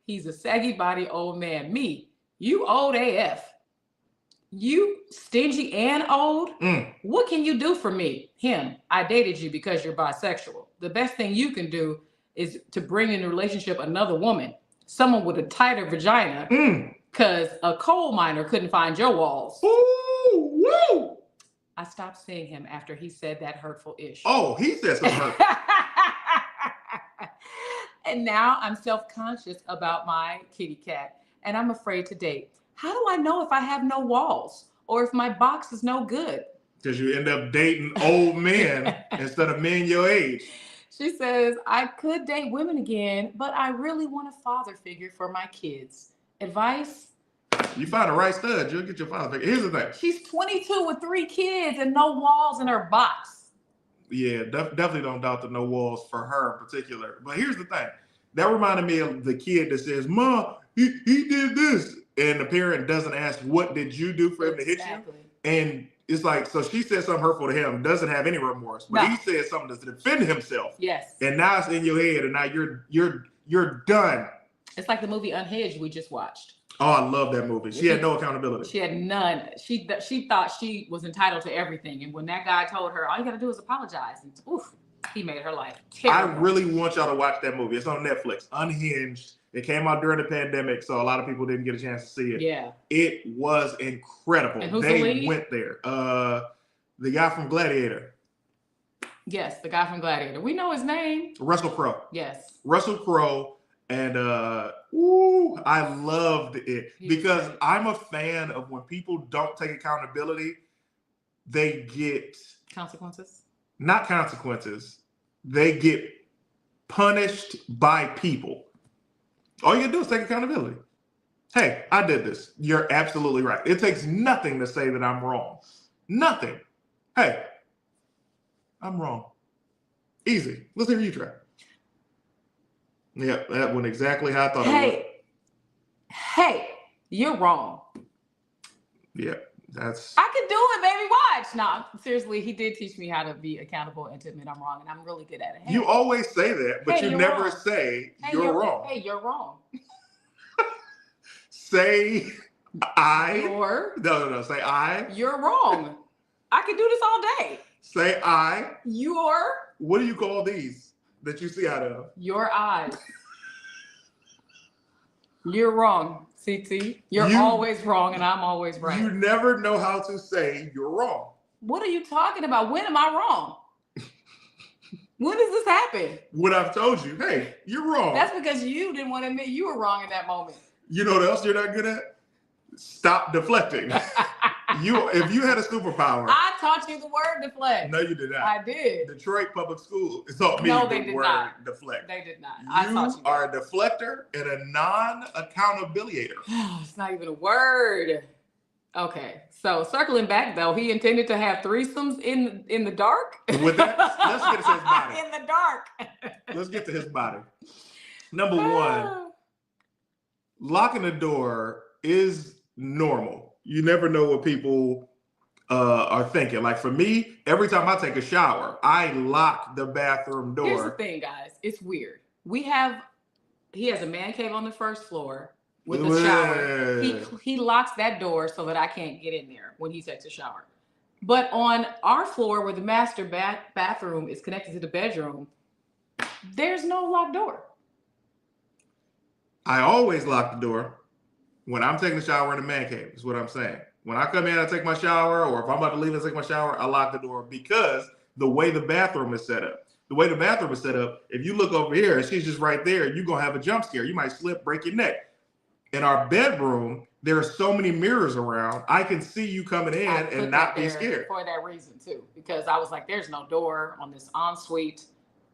Speaker 1: He's a saggy body old man. Me, you old AF. You stingy and old. What can you do for me? Him, I dated you because you're bisexual. The best thing you can do is to bring in a relationship another woman, someone with a tighter vagina, because a coal miner couldn't find your walls.
Speaker 2: Ooh, woo!
Speaker 1: I stopped seeing him after he said that hurtful ish.
Speaker 2: Oh, he said something hurtful.
Speaker 1: And now I'm self-conscious about my kitty cat, and I'm afraid to date. How do I know if I have no walls or if my box is no good?
Speaker 2: Because you end up dating old men instead of men your age.
Speaker 1: She says, I could date women again, but I really want a father figure for my kids. Advice?
Speaker 2: You find the right stud, you'll get your father figure. Here's the thing.
Speaker 1: She's 22 with 3 kids and no walls in her box.
Speaker 2: Yeah, definitely don't doubt the no walls for her in particular. But here's the thing. That reminded me of the kid that says, Mom, he did this. And the parent doesn't ask, what did you do for him to hit you? And it's like, so she said something hurtful to him, doesn't have any remorse, but he said something to defend himself.
Speaker 1: Yes.
Speaker 2: And now it's in your head, and now you're done.
Speaker 1: It's like the movie Unhinged we just watched.
Speaker 2: Oh, I love that movie. She had no accountability.
Speaker 1: She had none. She thought she was entitled to everything. And when that guy told her, all you got to do is apologize, and oof, he made her life terrible.
Speaker 2: I really want y'all to watch that movie. It's on Netflix, Unhinged. It came out during the pandemic, so a lot of people didn't get a chance to see it.
Speaker 1: Yeah.
Speaker 2: It was incredible.
Speaker 1: And who's
Speaker 2: they
Speaker 1: the lead?
Speaker 2: went there. The guy from Gladiator.
Speaker 1: Yes, the guy from Gladiator. We know his name.
Speaker 2: Russell Crowe.
Speaker 1: Yes.
Speaker 2: Russell Crowe. And I loved it because I'm a fan of when people don't take accountability, they get
Speaker 1: consequences.
Speaker 2: Not consequences. They get punished by people. All you gotta do is take accountability. Hey, I did this. You're absolutely right. It takes nothing to say that I'm wrong. Nothing. Hey, I'm wrong. Easy. Let's hear you try. Yeah, that went exactly how I thought it would.
Speaker 1: Hey, you're wrong.
Speaker 2: Yeah, that's.
Speaker 1: I can do it, baby. Watch. No, seriously, he did teach me how to be accountable and to admit I'm wrong, and I'm really good at it.
Speaker 2: Hey, you always say that, but you never say you're wrong.
Speaker 1: Hey, you're wrong.
Speaker 2: Say I.
Speaker 1: You're.
Speaker 2: No. Say I.
Speaker 1: You're wrong. I could do this all day.
Speaker 2: Say I.
Speaker 1: You're.
Speaker 2: What do you call these that you see out of?
Speaker 1: Your eyes. You're wrong, CT. You're always wrong and I'm always right.
Speaker 2: You never know how to say you're wrong.
Speaker 1: What are you talking about? When am I wrong? When does this happen?
Speaker 2: When I've told you, hey, you're wrong.
Speaker 1: That's because you didn't want to admit you were wrong in that moment.
Speaker 2: You know what else you're not good at? Stop deflecting. If you had a superpower.
Speaker 1: I taught you the word deflect.
Speaker 2: No, you did not.
Speaker 1: I did.
Speaker 2: Detroit Public School taught me the word deflect.
Speaker 1: They did not.
Speaker 2: You are a deflector and a non-accountabiliator.
Speaker 1: It's not even a word. Okay, so circling back though, he intended to have threesomes in the dark.
Speaker 2: With that, let's get to his body.
Speaker 1: In the dark.
Speaker 2: Let's get to his body. Number one, locking the door is normal. You never know what people are thinking. Like for me, every time I take a shower, I lock the bathroom door.
Speaker 1: Here's the thing, guys. It's weird. He has a man cave on the first floor with a shower. He locks that door so that I can't get in there when he takes a shower. But on our floor where the master bathroom is connected to the bedroom, there's no locked door.
Speaker 2: I always lock the door when I'm taking a shower in the man cave, is what I'm saying. When I come in, I take my shower, or if I'm about to leave and take my shower, I lock the door because the way the bathroom is set up. The way the bathroom is set up, if you look over here and she's just right there, you're going to have a jump scare. You might slip, break your neck. In our bedroom, there are so many mirrors around. I can see you coming in and not be scared.
Speaker 1: For that reason, too, because I was like, there's no door on this ensuite.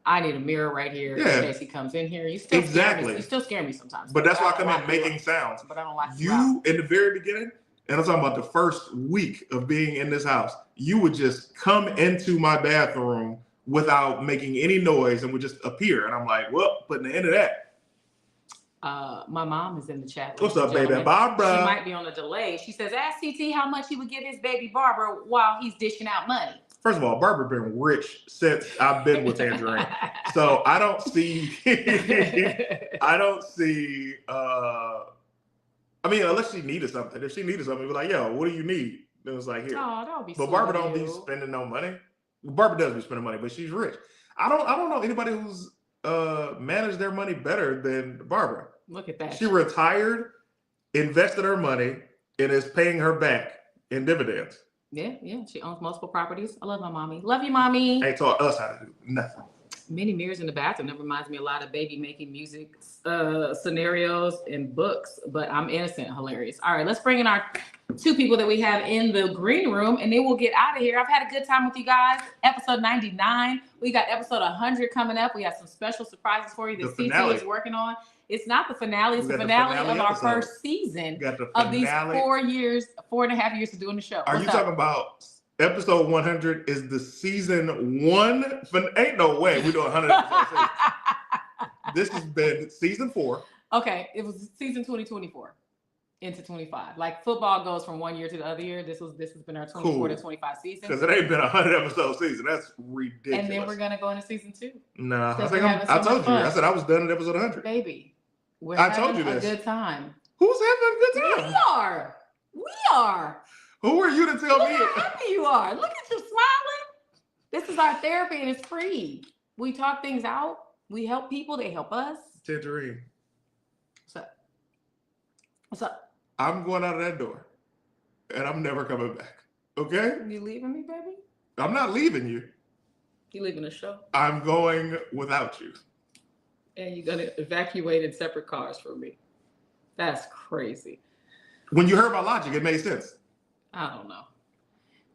Speaker 1: I need a mirror right here in case he comes in here. You still scare me sometimes.
Speaker 2: But that's why I come in making sounds.
Speaker 1: But I don't like
Speaker 2: you in the very beginning, and I'm talking about the first week of being in this house, you would just come into my bathroom without making any noise and would just appear. And I'm like, well, putting the end of that.
Speaker 1: My mom is in the chat.
Speaker 2: What's up, baby Barbara?
Speaker 1: She might be on a delay. She says, ask CT how much he would give his baby Barbara while he's dishing out money.
Speaker 2: First of all, Barbara been rich since I've been with Tanjareen. So I don't see, I mean, unless she needed something. If she needed something, we'd be like, yo, what do you need? It was like, here.
Speaker 1: Oh, that would be
Speaker 2: But Barbara don't be spending no money. Barbara does be spending money, but she's rich. I don't know anybody who's managed their money better than Barbara.
Speaker 1: Look at that.
Speaker 2: She retired, invested her money, and is paying her back in dividends.
Speaker 1: Yeah. She owns multiple properties. I love my mommy. Love you, mommy.
Speaker 2: Ain't taught us how to do nothing.
Speaker 1: Many mirrors in the bathroom. That reminds me a lot of baby making music scenarios and books, but I'm innocent. Hilarious. All right, let's bring in our two people that we have in the green room, and then we'll get out of here. I've had a good time with you guys. Episode 99. We got episode 100 coming up. We have some special surprises for you that CT is working on. It's not the finale. It's the finale of our first season of these 4 years, 4.5 years of doing the show.
Speaker 2: Are you talking about episode 100 is the season one? Ain't no way we're doing 100 episodes. This has been season 4.
Speaker 1: Okay, it was season 2024 into 25. Like football goes from 1 year to the other year. This has been our 24 to 25 season.
Speaker 2: Because it ain't been 100 episode season. That's ridiculous.
Speaker 1: And then we're gonna go into season 2.
Speaker 2: Nah, I told you. I said I was done at episode 100.
Speaker 1: Baby, we're having a good time.
Speaker 2: Who's having a good time?
Speaker 1: We are.
Speaker 2: Who are you to tell me?
Speaker 1: Look how happy you are. Look at you smiling. This is our therapy and it's free. We talk things out. We help people. They help us.
Speaker 2: Tanjareen.
Speaker 1: What's up?
Speaker 2: I'm going out of that door and I'm never coming back. Okay?
Speaker 1: You leaving me, baby?
Speaker 2: I'm not leaving you.
Speaker 1: You leaving the show?
Speaker 2: I'm going without you.
Speaker 1: And you're gonna evacuate in separate cars from me. That's crazy.
Speaker 2: When you heard my logic, it made sense.
Speaker 1: I don't know.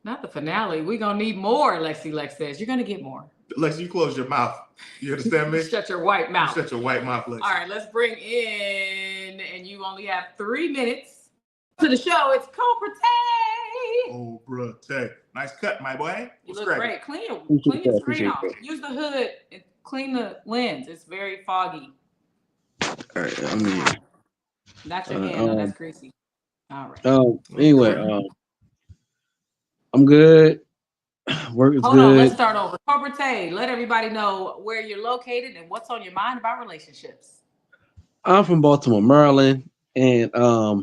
Speaker 1: Not the finale. We're gonna need more, Lexi Lex says. You're gonna get more.
Speaker 2: Lex, you close your mouth. You understand me?
Speaker 1: Shut your white mouth.
Speaker 2: You shut your white mouth, Lex.
Speaker 1: All right, let's bring in, and you only have 3 minutes to the show. It's Cobra Tay.
Speaker 2: Oh, bro, Tay. Nice cut, my boy.
Speaker 1: You
Speaker 2: What's
Speaker 1: look
Speaker 2: cracking?
Speaker 1: great. Clean your screen off. Use the hood and clean the lens. It's very foggy.
Speaker 3: All right, I mean,
Speaker 1: Not your hand. No, that's greasy. All right.
Speaker 3: Anyway, I'm good. Work is
Speaker 1: Hold
Speaker 3: good.
Speaker 1: on, let's start over. Cobra Tay, let everybody know where you're located and what's on your mind about relationships.
Speaker 3: I'm from Baltimore, Maryland, and I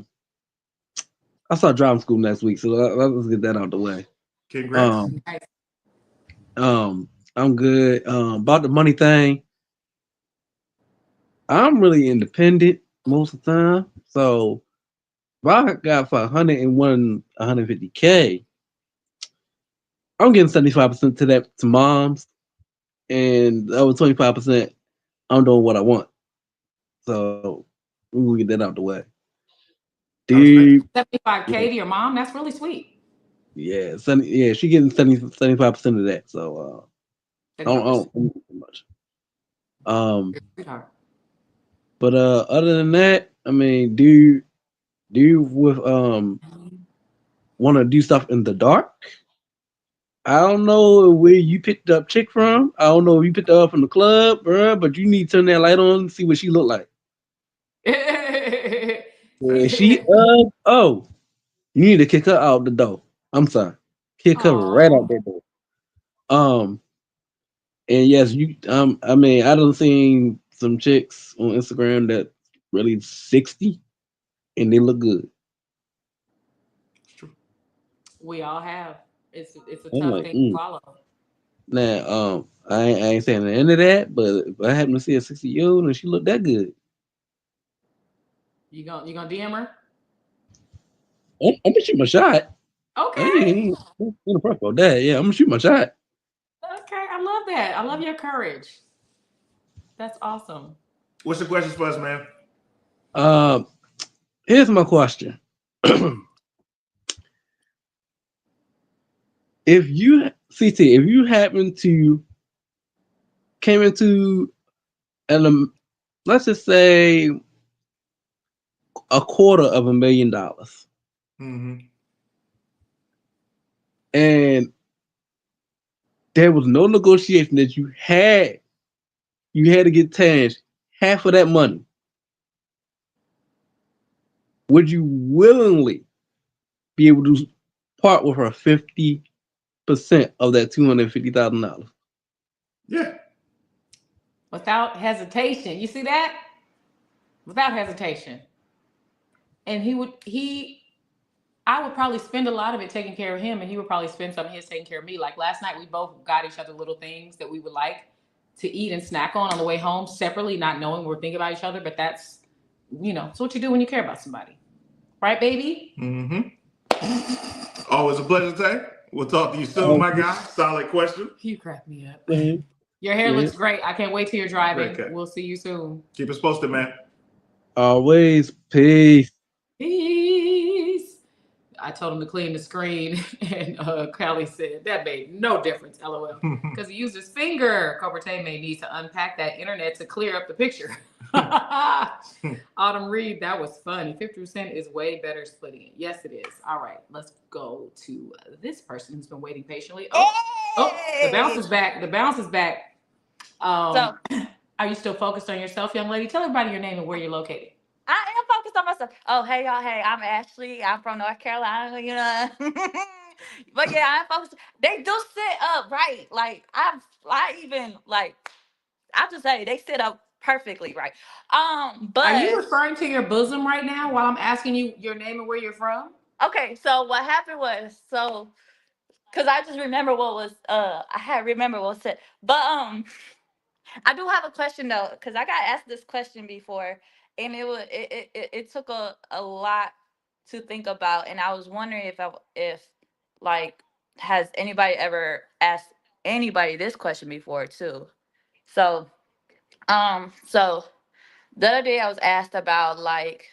Speaker 3: start driving school next week, so let's get that out the way.
Speaker 2: Congrats.
Speaker 3: I'm good. About the money thing, I'm really independent most of the time. So if I got for 101, 150K, I'm getting 75% to that to moms, and over 25%, I'm doing what I want. So we will get that out the way.
Speaker 1: Dude, 75K to your mom, that's really sweet.
Speaker 3: Yeah, she getting 75% of that. So I don't do much. But other than that, I mean, do you with want to do stuff in the dark? I don't know where you picked up chick from. I don't know if you picked her up from the club, bro, but you need to turn that light on and see what she look like. She you need to kick her out the door. I'm sorry. Kick her right out that door. And yes, I mean, I done seen some chicks on Instagram that really 60 and they look good.
Speaker 2: It's true.
Speaker 1: We all have. It's a tough thing to follow.
Speaker 3: Now, I ain't saying the end of that, but if I happen to see a 60-year-old and she look that good,
Speaker 1: you gonna DM her?
Speaker 3: I'm gonna shoot my shot.
Speaker 1: Okay.
Speaker 3: I ain't gonna press about that. Yeah, I'm gonna shoot my shot.
Speaker 1: Okay, I love that. I love your courage. That's awesome.
Speaker 2: What's the question for us, man?
Speaker 3: Here's my question. If you happen to came into let's just say $250,000, and there was no negotiation that you had to get Tanj half of that money, would you willingly be able to part with her 50% of that $250,000?
Speaker 2: Yeah.
Speaker 1: Without hesitation. You see that? Without hesitation. And I would probably spend a lot of it taking care of him, and he would probably spend some of his taking care of me. Like last night, we both got each other little things that we would like to eat and snack on the way home separately, not knowing we're thinking about each other. But that's, it's what you do when you care about somebody. Right, baby?
Speaker 2: Always a pleasure, Tay. We'll talk to you soon, my guy. Solid question.
Speaker 1: You crack me up. Your hair looks great. I can't wait till you're driving. We'll see you soon.
Speaker 2: Keep us posted, man.
Speaker 3: Always. Peace.
Speaker 1: Peace. I told him to clean the screen, and Callie said that made no difference, LOL, because he used his finger. Cobra Tay may need to unpack that internet to clear up the picture. Autumn Reed, that was funny. 50% is way better splitting it. Yes, it is. All right, let's go to this person who's been waiting patiently. The bounce is back. The bounce is back. Are you still focused on yourself, young lady? Tell everybody your name and where you're located.
Speaker 4: I am focused on myself. Oh, hey, y'all. Hey, I'm Ashley. I'm from North Carolina, But yeah, I'm focused. They do sit up right. Like, I just say they sit up perfectly right. But
Speaker 1: are you referring to your bosom right now while I'm asking you your name and where you're from?
Speaker 4: Okay, so what happened was, because I just remember what was, remember what was said. But, I do have a question though, because I got asked this question before, and it took a lot to think about, and I was wondering if has anybody ever asked anybody this question before too. So, so the other day I was asked about like,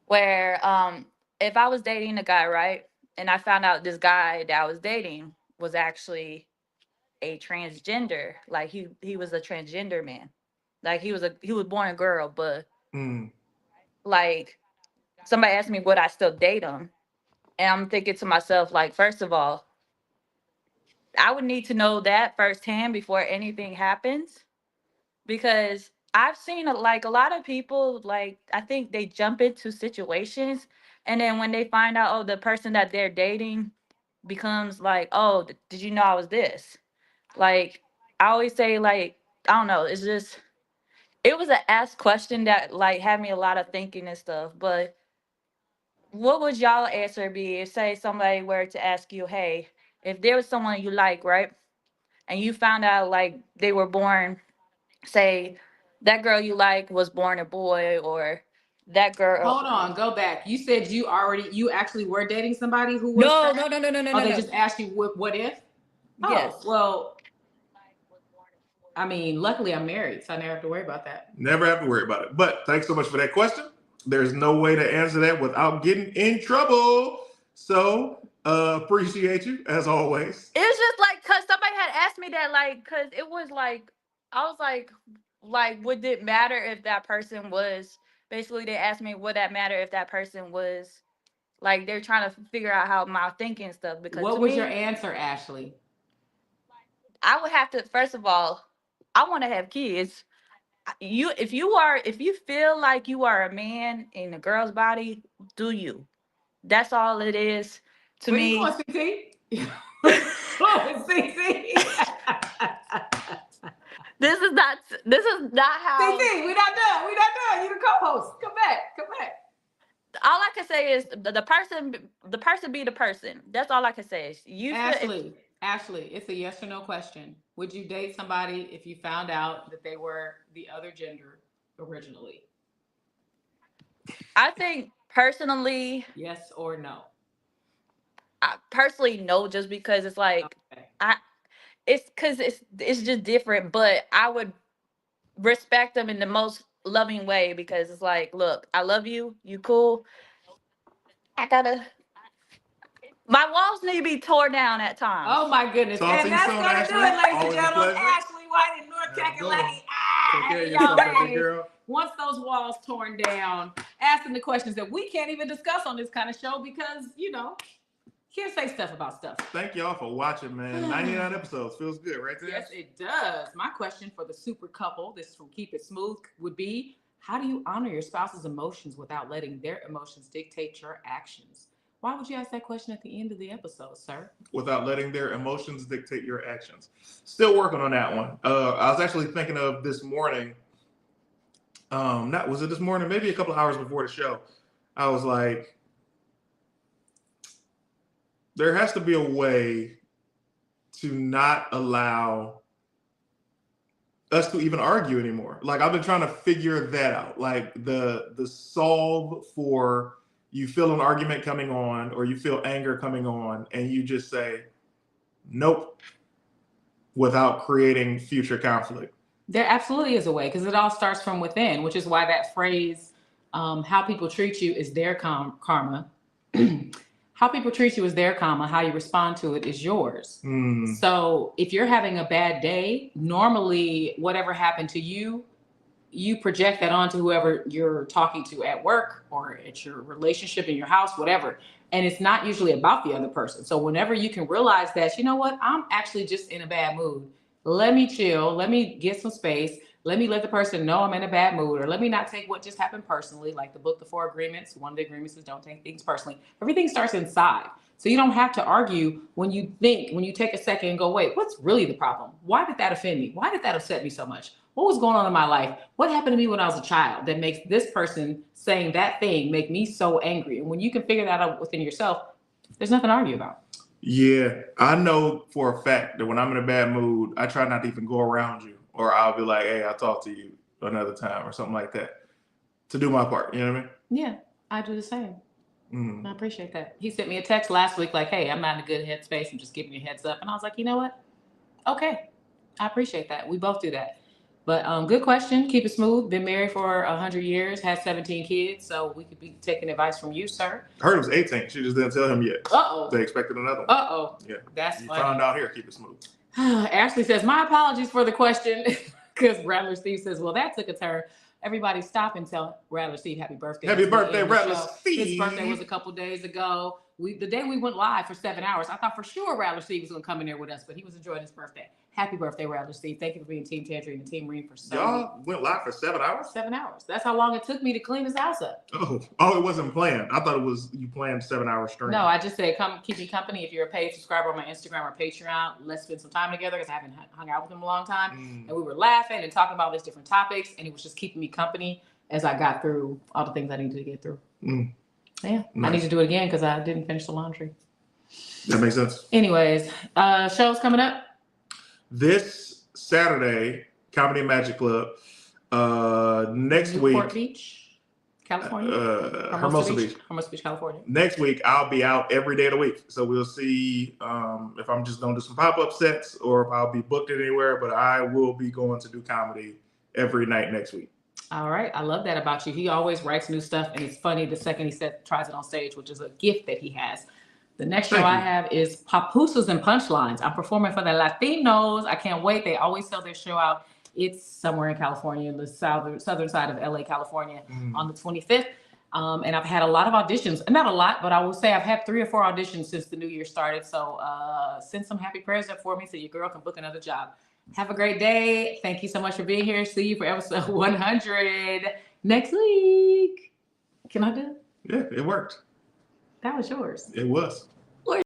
Speaker 4: where if I was dating a guy, right, and I found out this guy that I was dating was actually a transgender, like he was a transgender man, like he was born a girl, but
Speaker 2: Mm.
Speaker 4: like somebody asked me would I still date him, and I'm thinking to myself like, first of all, I would need to know that firsthand before anything happens, because I've seen like a lot of people, like I think they jump into situations, and then when they find out, oh, the person that they're dating becomes like, oh, did you know I was this? Like I always say, like, I don't know, it's just, it was an asked question that like had me a lot of thinking and stuff. But what would y'all answer be if say somebody were to ask you, hey, if there was someone you like, right, and you found out like they were born, say that girl you like was born a boy, or that girl.
Speaker 1: Hold on, go back. You said you actually were dating somebody who was
Speaker 4: No,
Speaker 1: trans?
Speaker 4: no, no, no, no, no,
Speaker 1: Oh,
Speaker 4: no,
Speaker 1: they
Speaker 4: no.
Speaker 1: just asked you what if? Oh,
Speaker 4: Yes.
Speaker 1: well, I mean, luckily I'm married, so I never have to worry about that.
Speaker 2: Never have to worry about it. But thanks so much for that question. There's no way to answer that without getting in trouble. So appreciate you as always.
Speaker 4: It's just like, cause somebody had asked me that, like, cause it was like, I was like, would it matter if that person was? Basically, they asked me, would that matter if that person was? Like, they're trying to figure out how my thinking and stuff. Because
Speaker 1: What
Speaker 4: to
Speaker 1: was your
Speaker 4: me,
Speaker 1: answer, Ashley?
Speaker 4: I would have to. First of all, I want to have kids. If you feel like you are a man in a girl's body, do you? That's all it is to
Speaker 1: Where you
Speaker 4: me.
Speaker 1: going, CT? Oh, CT.
Speaker 4: This is not. This is not how.
Speaker 1: CT, we not done. We not done. You the co-host. Come back. Come back.
Speaker 4: All I can say is the person be the person. That's all I can say. Is you feel if,
Speaker 1: Ashley, it's a yes or no question. Would you date somebody if you found out that they were the other gender originally?
Speaker 4: I think personally,
Speaker 1: Yes or no?
Speaker 4: I personally no, just because it's like
Speaker 1: Okay.
Speaker 4: I it's because it's just different. But I would respect them in the most loving way, because it's like, look, I love you. You cool. I gotta. My walls need to be torn down at times.
Speaker 1: Oh my goodness.
Speaker 2: Talk to
Speaker 1: And
Speaker 2: you
Speaker 1: that's
Speaker 2: soon,
Speaker 1: gonna do
Speaker 2: Ashley.
Speaker 1: it, ladies and
Speaker 2: Always a
Speaker 1: gentlemen.
Speaker 2: pleasure.
Speaker 1: Ashley White in North
Speaker 2: Have a good one.
Speaker 1: Kakalaki.
Speaker 2: Take care of
Speaker 1: Y'all
Speaker 2: yourself, baby
Speaker 1: ready?
Speaker 2: girl.
Speaker 1: Once those walls torn down, asking the questions that we can't even discuss on this kind of show because, can't say stuff about stuff.
Speaker 2: Thank y'all for watching, man. 99 episodes. Feels good, right there?
Speaker 1: Yes, it does. My question for the super couple, this is from Keep It Smooth, would be, how do you honor your spouse's emotions without letting their emotions dictate your actions? Why would you ask that question at the end of the episode, sir?
Speaker 2: Without letting their emotions dictate your actions. Still working on that one. I was actually thinking of this morning. Was it this morning? Maybe a couple of hours before the show. I was like, there has to be a way to not allow us to even argue anymore. Like, I've been trying to figure that out. Like the solve for you feel an argument coming on or you feel anger coming on and you just say, nope, without creating future conflict.
Speaker 1: There absolutely is a way, because it all starts from within, which is why that phrase, how people treat you is their karma. How people treat you is their karma. How you respond to it is yours. So if you're having a bad day, normally whatever happened to you, you project that onto whoever you're talking to at work or at your relationship in your house, whatever. And it's not usually about the other person. So whenever you can realize that, you know what, I'm actually just in a bad mood. Let me chill. Let me get some space. Let me let the person know I'm in a bad mood, or let me not take what just happened personally. Like the book, The Four Agreements. One of the agreements is don't take things personally. Everything starts inside. So you don't have to argue when you take a second and go, wait, what's really the problem? Why did that offend me? Why did that upset me so much? What was going on in my life? What happened to me when I was a child that makes this person saying that thing make me so angry? And when you can figure that out within yourself, there's nothing to argue about.
Speaker 2: Yeah, I know for a fact that when I'm in a bad mood, I try not to even go around you, or I'll be like, hey, I'll talk to you another time or something like that to do my part. You know what I mean?
Speaker 1: Yeah, I do the same.
Speaker 2: Mm.
Speaker 1: I appreciate that. He sent me a text last week like, hey, I'm not in a good headspace. I'm just giving you a heads up. And I was like, you know what? Okay. I appreciate that. We both do that. But good question. Keep it smooth. Been married for 100 years. Has 17 kids. So we could be taking advice from you, sir.
Speaker 2: I heard it was 18. She just didn't tell him yet.
Speaker 1: Uh-oh.
Speaker 2: They expected another one.
Speaker 1: Uh-oh.
Speaker 2: Yeah.
Speaker 1: That's
Speaker 2: You
Speaker 1: funny.
Speaker 2: found out here. Keep it smooth.
Speaker 1: Ashley says, my apologies for the question. Because Rattler Steve says, well, that took a turn. Everybody stop and tell Rattler Steve happy birthday.
Speaker 2: Happy birthday, Rattler
Speaker 1: show.
Speaker 2: Steve.
Speaker 1: His birthday was a couple days ago. The day we went live for 7 hours, I thought for sure Rattler Steve was going to come in there with us, but he was enjoying his birthday. Happy birthday, Rattler Steve. Thank you for being Team Tanjareen and Team Marine for so
Speaker 2: Y'all went live for 7 hours?
Speaker 1: 7 hours. That's how long it took me to clean his house up.
Speaker 2: Oh, it wasn't planned. I thought it was you planned 7 hours straight.
Speaker 1: No, I just said, come keep me company. If you're a paid subscriber on my Instagram or Patreon, let's spend some time together because I haven't hung out with him a long time. And we were laughing and talking about all these different topics, and it was just keeping me company as I got through all the things I needed to get through. Yeah, nice. I need to do it again because I didn't finish the laundry.
Speaker 2: That makes sense.
Speaker 1: Anyways, shows coming up.
Speaker 2: This Saturday, Comedy Magic Club. Next
Speaker 1: Newport
Speaker 2: week,
Speaker 1: Beach, California.
Speaker 2: Hermosa Beach.
Speaker 1: Hermosa Beach, California.
Speaker 2: Next week, I'll be out every day of the week. So we'll see if I'm just going to do some pop-up sets or if I'll be booked anywhere. But I will be going to do comedy every night next week.
Speaker 1: All right. I love that about you. He always writes new stuff. And it's funny the second he tries it on stage, which is a gift that he has. The next show I have is Papusas and Punchlines. I'm performing for the Latinos. I can't wait. They always sell their show out. It's somewhere in California, the southern side of LA, California, on the 25th. And I've had a lot of auditions. Not a lot, but I will say I've had 3 or 4 auditions since the new year started. So send some happy prayers up for me so your girl can book another job. Have a great day. Thank you so much for being here. See you for episode 100 next week. Can I do it?
Speaker 2: Yeah, it worked.
Speaker 1: That was yours.
Speaker 2: It was.